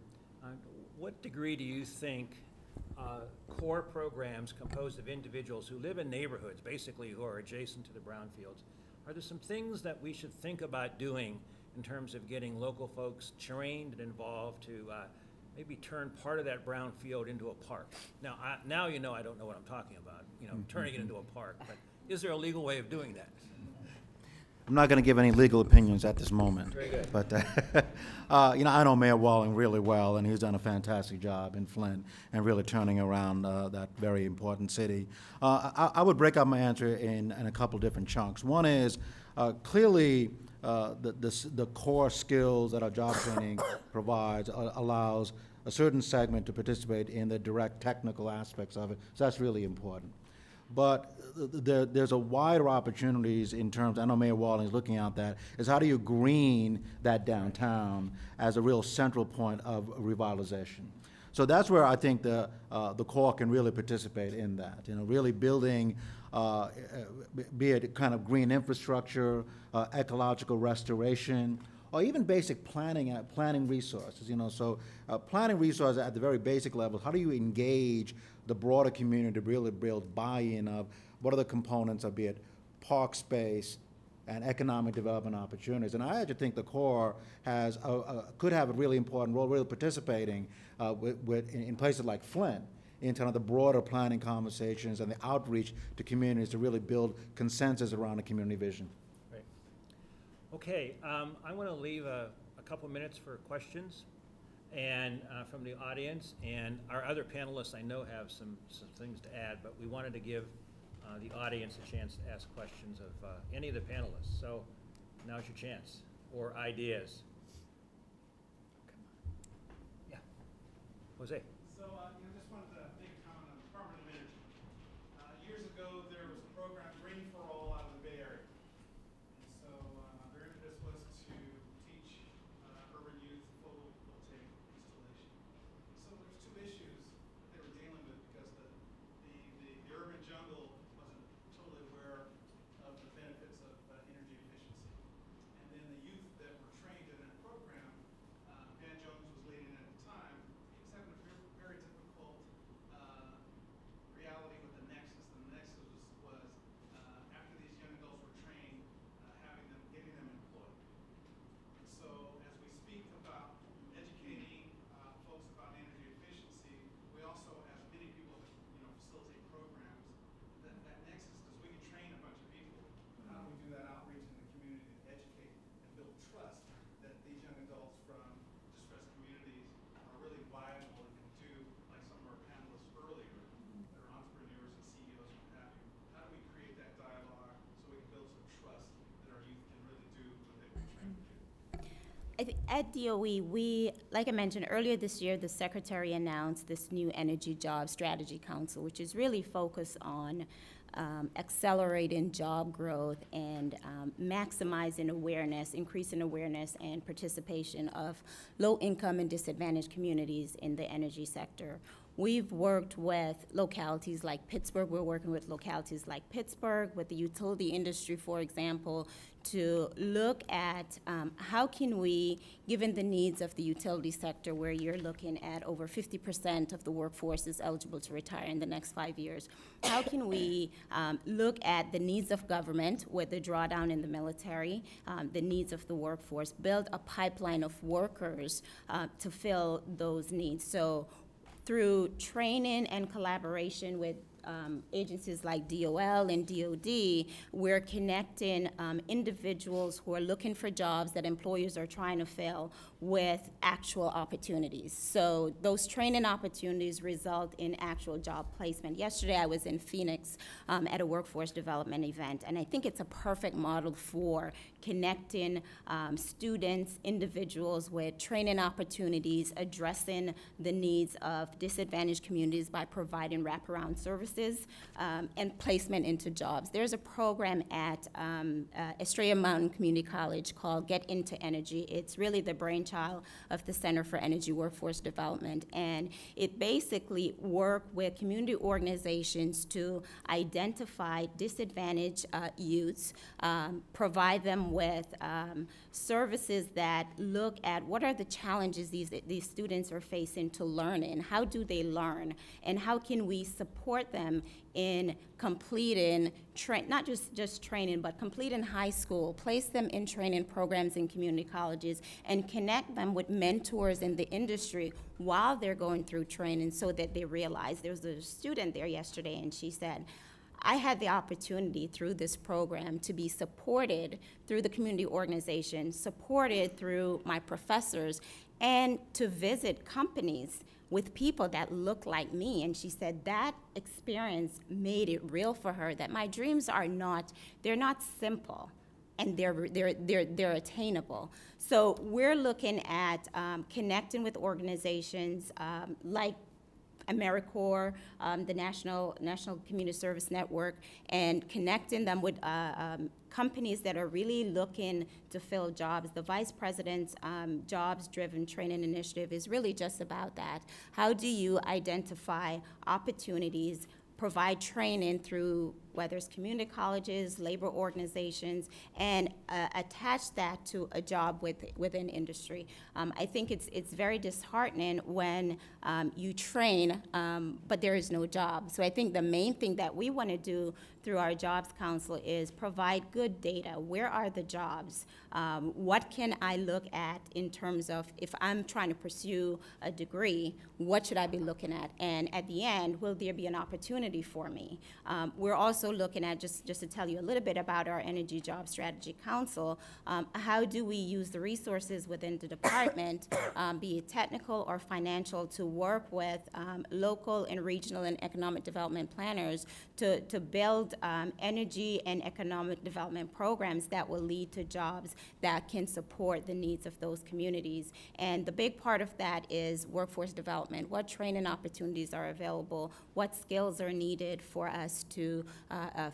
what degree do you think core programs composed of individuals who live in neighborhoods, basically who are adjacent to the brownfields, are there some things that we should think about doing in terms of getting local folks trained and involved to maybe turn part of that brownfield into a park? Now you know I don't know what I'm talking about, turning it into a park, but is there a legal way of doing that? I'm not going to give any legal opinions at this moment. Very good. But, I know Mayor Walling really well, and he's done a fantastic job in Flint and really turning around that very important city. I would break up my answer in a couple different chunks. One is clearly the core skills that our job training provides allows a certain segment to participate in the direct technical aspects of it, so that's really important. But there's a wider opportunities in terms, I know Mayor Walling is looking at that, is how do you green that downtown as a real central point of revitalization. So that's where I think the Corps can really participate in that, really building, be it kind of green infrastructure, ecological restoration, or even basic planning resources, So planning resources at the very basic level, how do you engage the broader community to really build buy-in of what are the components of, be it park space and economic development opportunities. And I actually think the Corps could have a really important role, really participating in places like Flint into kind of the broader planning conversations and the outreach to communities to really build consensus around a community vision. Great. Okay, I want to leave a couple minutes for questions and from the audience, and our other panelists I know have some things to add, but we wanted to give the audience a chance to ask questions of any of the panelists. So now's your chance, or ideas. Yeah, Jose. So, just wanted to make a comment on the Department of Energy. Years ago, there was a program, Green for All, out of the Bay Area. And so, their impetus was to teach urban youth photovoltaic installation. So there's two issues that they were dealing with because the urban jungle wasn't totally aware of the benefits of energy efficiency. And then the youth that were trained in that program, Van Jones was leading at the time, he was having a very difficult At DOE, like I mentioned earlier this year, the Secretary announced this new Energy Job Strategy Council, which is really focused on accelerating job growth and maximizing awareness, increasing awareness and participation of low-income and disadvantaged communities in the energy sector. We've worked with localities like Pittsburgh. We're working with localities like Pittsburgh, with the utility industry, for example, to look at how can we, given the needs of the utility sector, where you're looking at over 50% of the workforce is eligible to retire in the next 5 years, how can we look at the needs of government with the drawdown in the military, the needs of the workforce, build a pipeline of workers to fill those needs. So through training and collaboration with agencies like DOL and DOD, we're connecting individuals who are looking for jobs that employers are trying to fill with actual opportunities. So those training opportunities result in actual job placement. Yesterday I was in Phoenix at a workforce development event, and I think it's a perfect model for connecting students, individuals with training opportunities, addressing the needs of disadvantaged communities by providing wraparound services and placement into jobs. There's a program at Estrella Mountain Community College called Get Into Energy. It's really the brainchild of the Center for Energy Workforce Development, and it basically works with community organizations to identify disadvantaged youths, provide them with services that look at what are the challenges these students are facing to learning, how do they learn, and how can we support them in completing, not just training, but completing high school, place them in training programs in community colleges, and connect them with mentors in the industry while they're going through training so that they realize. There was a student there yesterday, and she said, I had the opportunity through this program to be supported through the community organization, supported through my professors, and to visit companies with people that look like me. And she said that experience made it real for her, that my dreams are not, they're not simple, and they're attainable. So we're looking at connecting with organizations like AmeriCorps, the National Community Service Network, and connecting them with companies that are really looking to fill jobs. The Vice President's Jobs-Driven Training Initiative is really just about that. How do you identify opportunities, provide training through whether it's community colleges, labor organizations, and attach that to a job within industry. I think it's very disheartening when you train, but there is no job. So I think the main thing that we want to do through our Jobs Council is provide good data. Where are the jobs? What can I look at in terms of if I'm trying to pursue a degree, what should I be looking at? And at the end, will there be an opportunity for me? We're also looking at, just to tell you a little bit about our Energy Job Strategy Council, how do we use the resources within the department, be it technical or financial, to work with local and regional and economic development planners to build energy and economic development programs that will lead to jobs that can support the needs of those communities. And the big part of that is workforce development. What training opportunities are available? What skills are needed for us to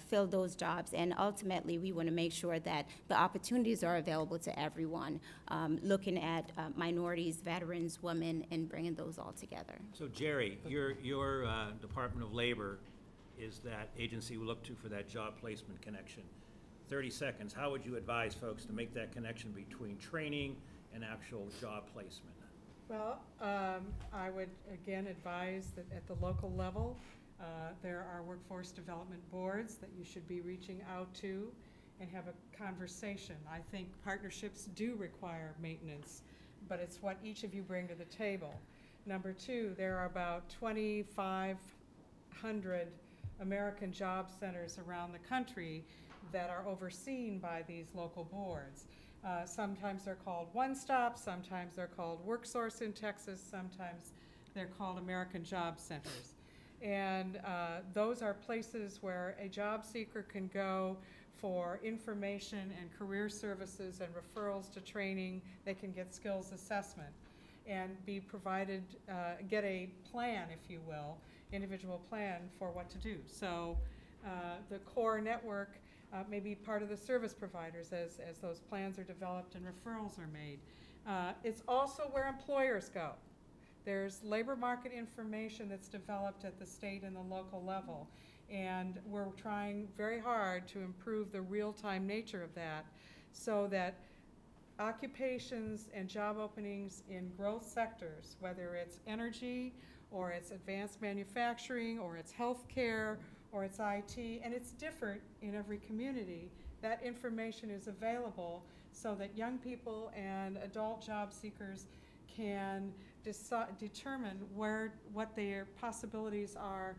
fill those jobs? And ultimately, we want to make sure that the opportunities are available to everyone, looking at minorities, veterans, women, and bringing those all together. So Jerry, your Department of Labor is that agency we look to for that job placement connection. 30 seconds, how would you advise folks to make that connection between training and actual job placement? Well, I would again advise that at the local level, there are workforce development boards that you should be reaching out to and have a conversation. I think partnerships do require maintenance, but it's what each of you bring to the table. Number two, there are about 2,500 American job centers around the country that are overseen by these local boards. Sometimes they're called One Stop, sometimes they're called WorkSource in Texas, sometimes they're called American Job Centers. And those are places where a job seeker can go for information and career services and referrals to training. They can get skills assessment and be provided, get a plan, if you will, individual plan for what to do. So the core network may be part of the service providers as those plans are developed and referrals are made. It's also where employers go. There's labor market information that's developed at the state and the local level, and we're trying very hard to improve the real-time nature of that so that occupations and job openings in growth sectors, whether it's energy or it's advanced manufacturing or it's healthcare or it's IT, and it's different in every community, that information is available so that young people and adult job seekers can determine what their possibilities are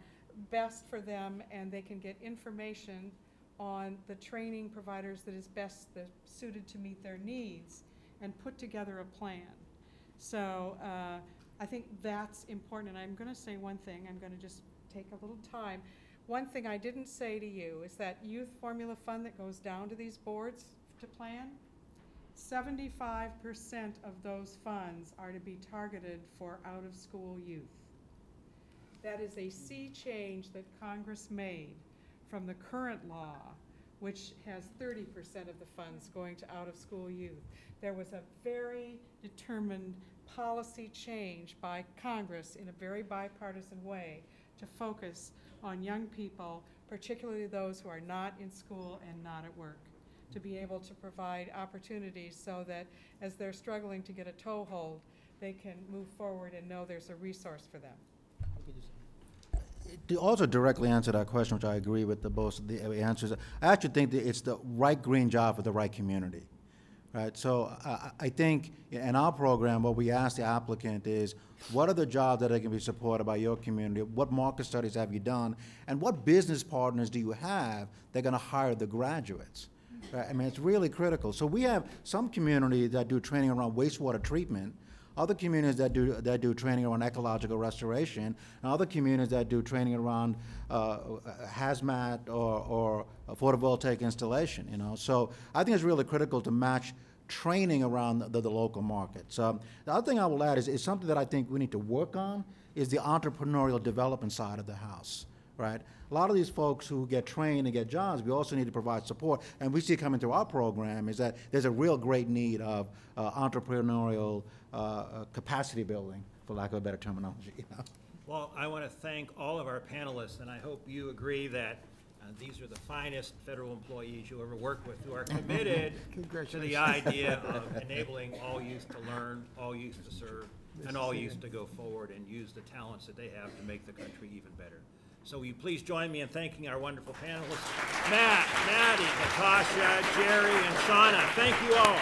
best for them, and they can get information on the training providers that is best suited to meet their needs and put together a plan. So I think that's important, and I'm going to say one thing. I'm going to just take a little time. One thing I didn't say to you is that youth formula fund that goes down to these boards to plan, 75% of those funds are to be targeted for out-of-school youth. That is a sea change that Congress made from the current law, which has 30% of the funds going to out-of-school youth. There was a very determined policy change by Congress in a very bipartisan way to focus on young people, particularly those who are not in school and not at work, to be able to provide opportunities so that as they're struggling to get a toehold, they can move forward and know there's a resource for them. To also directly answer that question, which I agree with both of the answers, I actually think that it's the right green job for the right community, right? So I think in our program, what we ask the applicant is, what are the jobs that can be supported by your community? What market studies have you done? And what business partners do you have that are going to hire the graduates? Right? I mean, it's really critical. So we have some communities that do training around wastewater treatment, other communities that do training around ecological restoration, and other communities that do training around hazmat or photovoltaic installation. You know, so I think it's really critical to match training around the local markets. The other thing I will add is something that I think we need to work on is the entrepreneurial development side of the house. Right? A lot of these folks who get trained and get jobs, we also need to provide support. And we see coming through our program is that there's a real great need of entrepreneurial capacity building, for lack of a better terminology. You know? Well, I want to thank all of our panelists, and I hope you agree that these are the finest federal employees you'll ever work with who are committed to the idea of enabling all youth to learn, all youth to serve, and all youth to go forward and use the talents that they have to make the country even better. So will you please join me in thanking our wonderful panelists, Matt, Maddie, Natasha, Jerry, and Shauna. Thank you all.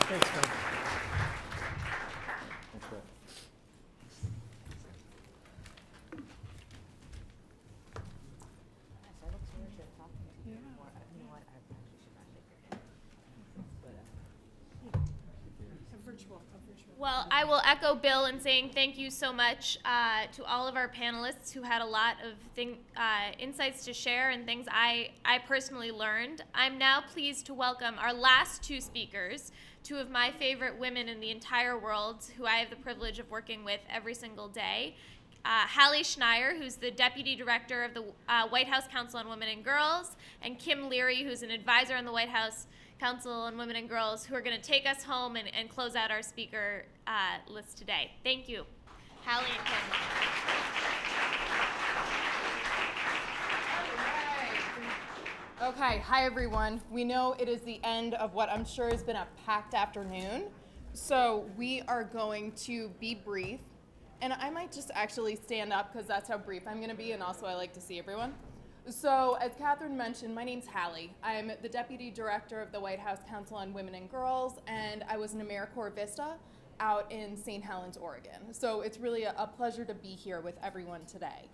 Thanks, Frank. Well, I will echo Bill in saying thank you so much to all of our panelists who had a lot of insights to share and things I personally learned. I'm now pleased to welcome our last two speakers, two of my favorite women in the entire world who I have the privilege of working with every single day. Hallie Schneier, who's the Deputy Director of the White House Council on Women and Girls, and Kim Leary, who's an advisor on the White House Council on Women and Girls, who are going to take us home and close out our speaker list today. Thank you. Hallie and Kim. Okay, hi everyone. We know it is the end of what I'm sure has been a packed afternoon, so we are going to be brief. And I might just actually stand up because that's how brief I'm going to be, and also I like to see everyone. So, as Catherine mentioned, my name's Hallie. I'm the Deputy Director of the White House Council on Women and Girls, and I was in AmeriCorps Vista out in St. Helens, Oregon. So it's really a pleasure to be here with everyone today.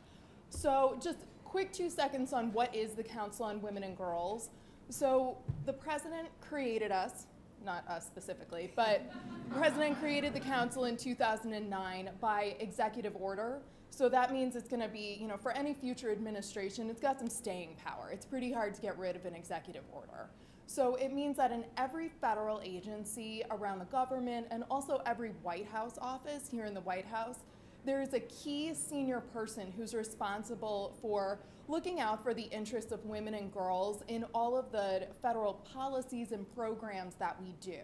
So just quick 2 seconds on what is the Council on Women and Girls. So the President created us, not us specifically, but the President created the Council in 2009 by executive order So that means it's going to be, you know, for any future administration, it's got some staying power. It's pretty hard to get rid of an executive order. So it means that in every federal agency around the government and also every White House office here in the White House, there is a key senior person who's responsible for looking out for the interests of women and girls in all of the federal policies and programs that we do.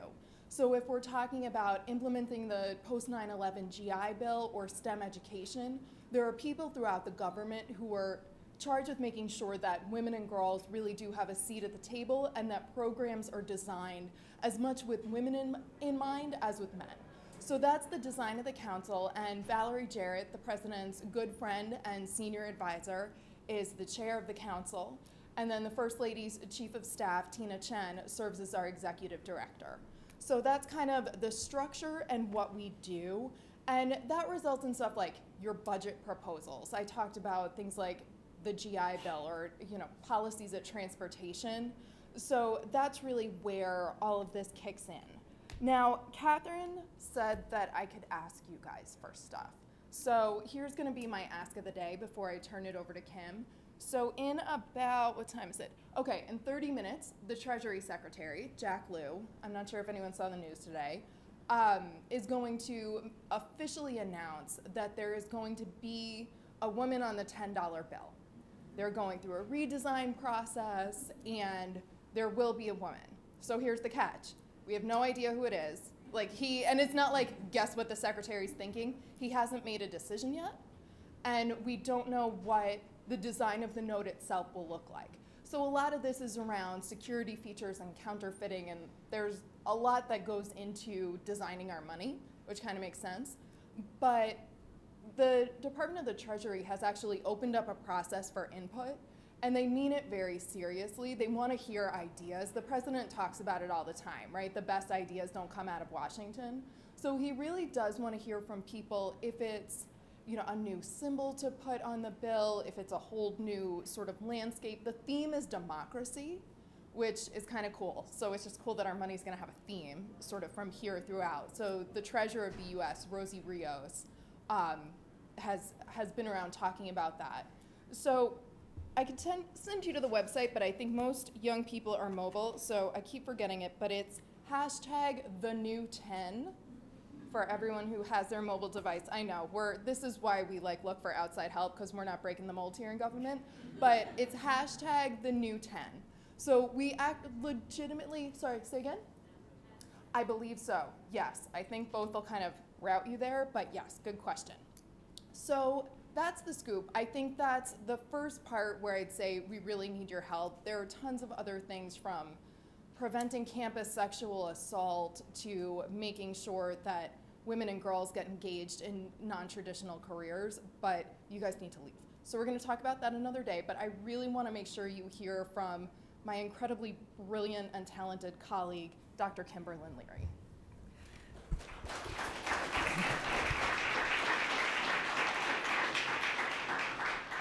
So if we're talking about implementing the post 9/11 GI Bill or STEM education, there are people throughout the government who are charged with making sure that women and girls really do have a seat at the table and that programs are designed as much with women in mind as with men. So that's the design of the council, and Valerie Jarrett, the president's good friend and senior advisor, is the chair of the council. And then the First Lady's chief of staff, Tina Chen, serves as our executive director. So that's kind of the structure and what we do. And that results in stuff like your budget proposals. I talked about things like the GI Bill or, you know, policies at transportation. So that's really where all of this kicks in. Now, Catherine said that I could ask you guys for stuff. So here's gonna be my ask of the day before I turn it over to Kim. So in about, what time is it? Okay, in 30 minutes, the Treasury Secretary, Jack Lew, I'm not sure if anyone saw the news today, is going to officially announce that there is going to be a woman on the $10 bill. They're going through a redesign process, and there will be a woman. So here's the catch. We have no idea who it is. And it's not like, guess what the secretary's thinking. He hasn't made a decision yet, and we don't know what the design of the note itself will look like. So a lot of this is around security features and counterfeiting, and there's a lot that goes into designing our money, which kind of makes sense. But the Department of the Treasury has actually opened up a process for input, and they mean it very seriously. They want to hear ideas. The president talks about it all the time, right? The best ideas don't come out of Washington. So he really does want to hear from people if it's, you know, a new symbol to put on the bill, if it's a whole new sort of landscape. The theme is democracy, which is kind of cool. So it's just cool that our money's going to have a theme sort of from here throughout. So the treasurer of the U.S., Rosie Rios, has been around talking about that. So I could send you to the website, but I think most young people are mobile, so I keep forgetting it, but it's #TheNew10 for everyone who has their mobile device. I know, this is why we look for outside help, because we're not breaking the mold here in government, but it's #TheNew10. So we act legitimately, sorry, say again? I believe so, yes. I think both will kind of route you there, but yes, good question. So that's the scoop. I think that's the first part where I'd say we really need your help. There are tons of other things, from preventing campus sexual assault to making sure that women and girls get engaged in non-traditional careers, but you guys need to leave. So we're gonna talk about that another day, but I really wanna make sure you hear from my incredibly brilliant and talented colleague, Dr. Kimberlyn Leary.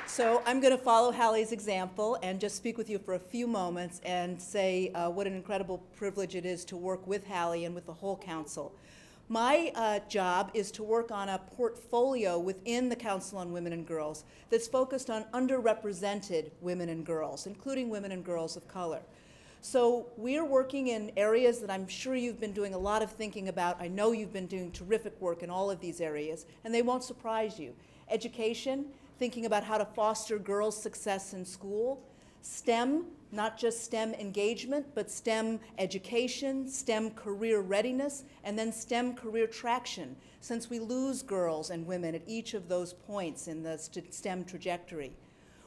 So I'm going to follow Hallie's example and just speak with you for a few moments and say what an incredible privilege it is to work with Hallie and with the whole council. My job is to work on a portfolio within the Council on Women and Girls that's focused on underrepresented women and girls, including women and girls of color. So we're working in areas that I'm sure you've been doing a lot of thinking about. I know you've been doing terrific work in all of these areas, and they won't surprise you. Education, thinking about how to foster girls' success in school. STEM, not just STEM engagement, but STEM education, STEM career readiness, and then STEM career traction, since we lose girls and women at each of those points in the STEM trajectory.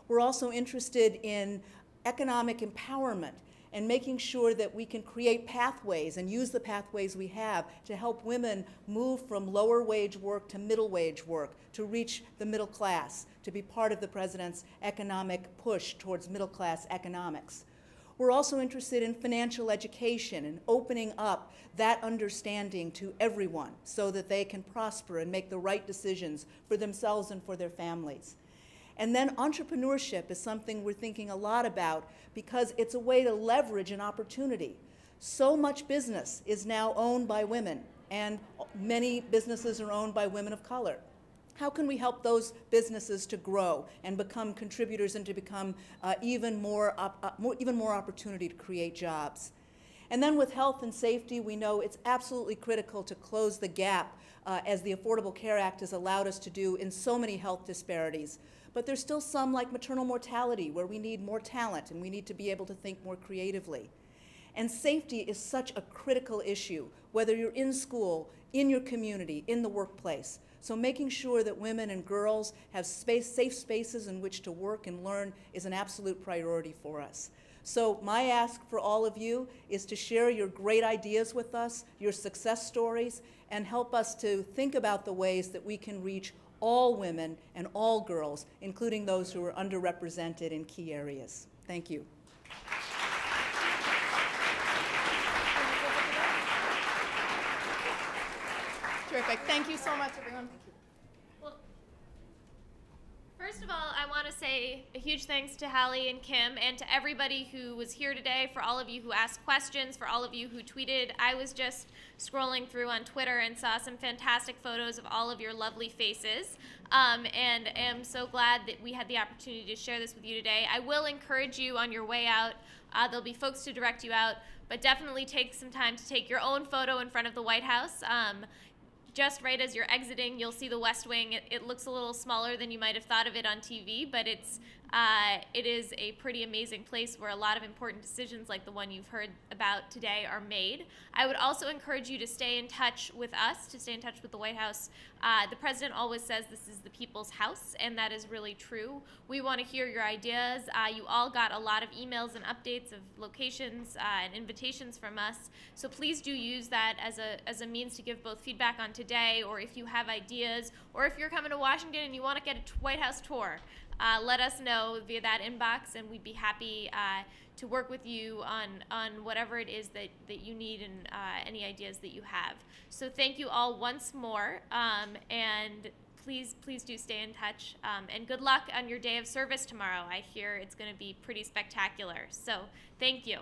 We're also interested in economic empowerment and making sure that we can create pathways and use the pathways we have to help women move from lower wage work to middle wage work, to reach the middle class, to be part of the president's economic push towards middle class economics. We're also interested in financial education and opening up that understanding to everyone so that they can prosper and make the right decisions for themselves and for their families. And then entrepreneurship is something we're thinking a lot about because it's a way to leverage an opportunity. So much business is now owned by women, and many businesses are owned by women of color. How can we help those businesses to grow and become contributors and to become even more opportunity to create jobs? And then with health and safety, we know it's absolutely critical to close the gap as the Affordable Care Act has allowed us to do in so many health disparities. But there's still some, like maternal mortality, where we need more talent and we need to be able to think more creatively. And safety is such a critical issue, whether you're in school, in your community, in the workplace. So making sure that women and girls have safe spaces in which to work and learn is an absolute priority for us. So my ask for all of you is to share your great ideas with us, your success stories, and help us to think about the ways that we can reach all women and all girls, including those who are underrepresented in key areas. Thank you. Terrific. Thank you so much, everyone. Well, first of all, I want to say a huge thanks to Hallie and Kim and to everybody who was here today, for all of you who asked questions, for all of you who tweeted. I was just scrolling through on Twitter and saw some fantastic photos of all of your lovely faces, and am so glad that we had the opportunity to share this with you today. I will encourage you on your way out. There'll be folks to direct you out, but definitely take some time to take your own photo in front of the White House. Just right as you're exiting, you'll see the West Wing. It looks a little smaller than you might have thought of it on TV, but it is a pretty amazing place where a lot of important decisions like the one you've heard about today are made. I would also encourage you to stay in touch with us, to stay in touch with the White House. The president always says this is the people's house, and that is really true. We want to hear your ideas. You all got a lot of emails and updates of locations and invitations from us, so please do use that as a means to give both feedback on today, or if you have ideas, or if you're coming to Washington and you want to get a White House tour. Let us know via that inbox, and we'd be happy to work with you on whatever it is that you need and any ideas that you have. So thank you all once more, and please do stay in touch. And good luck on your day of service tomorrow. I hear it's going to be pretty spectacular. So thank you.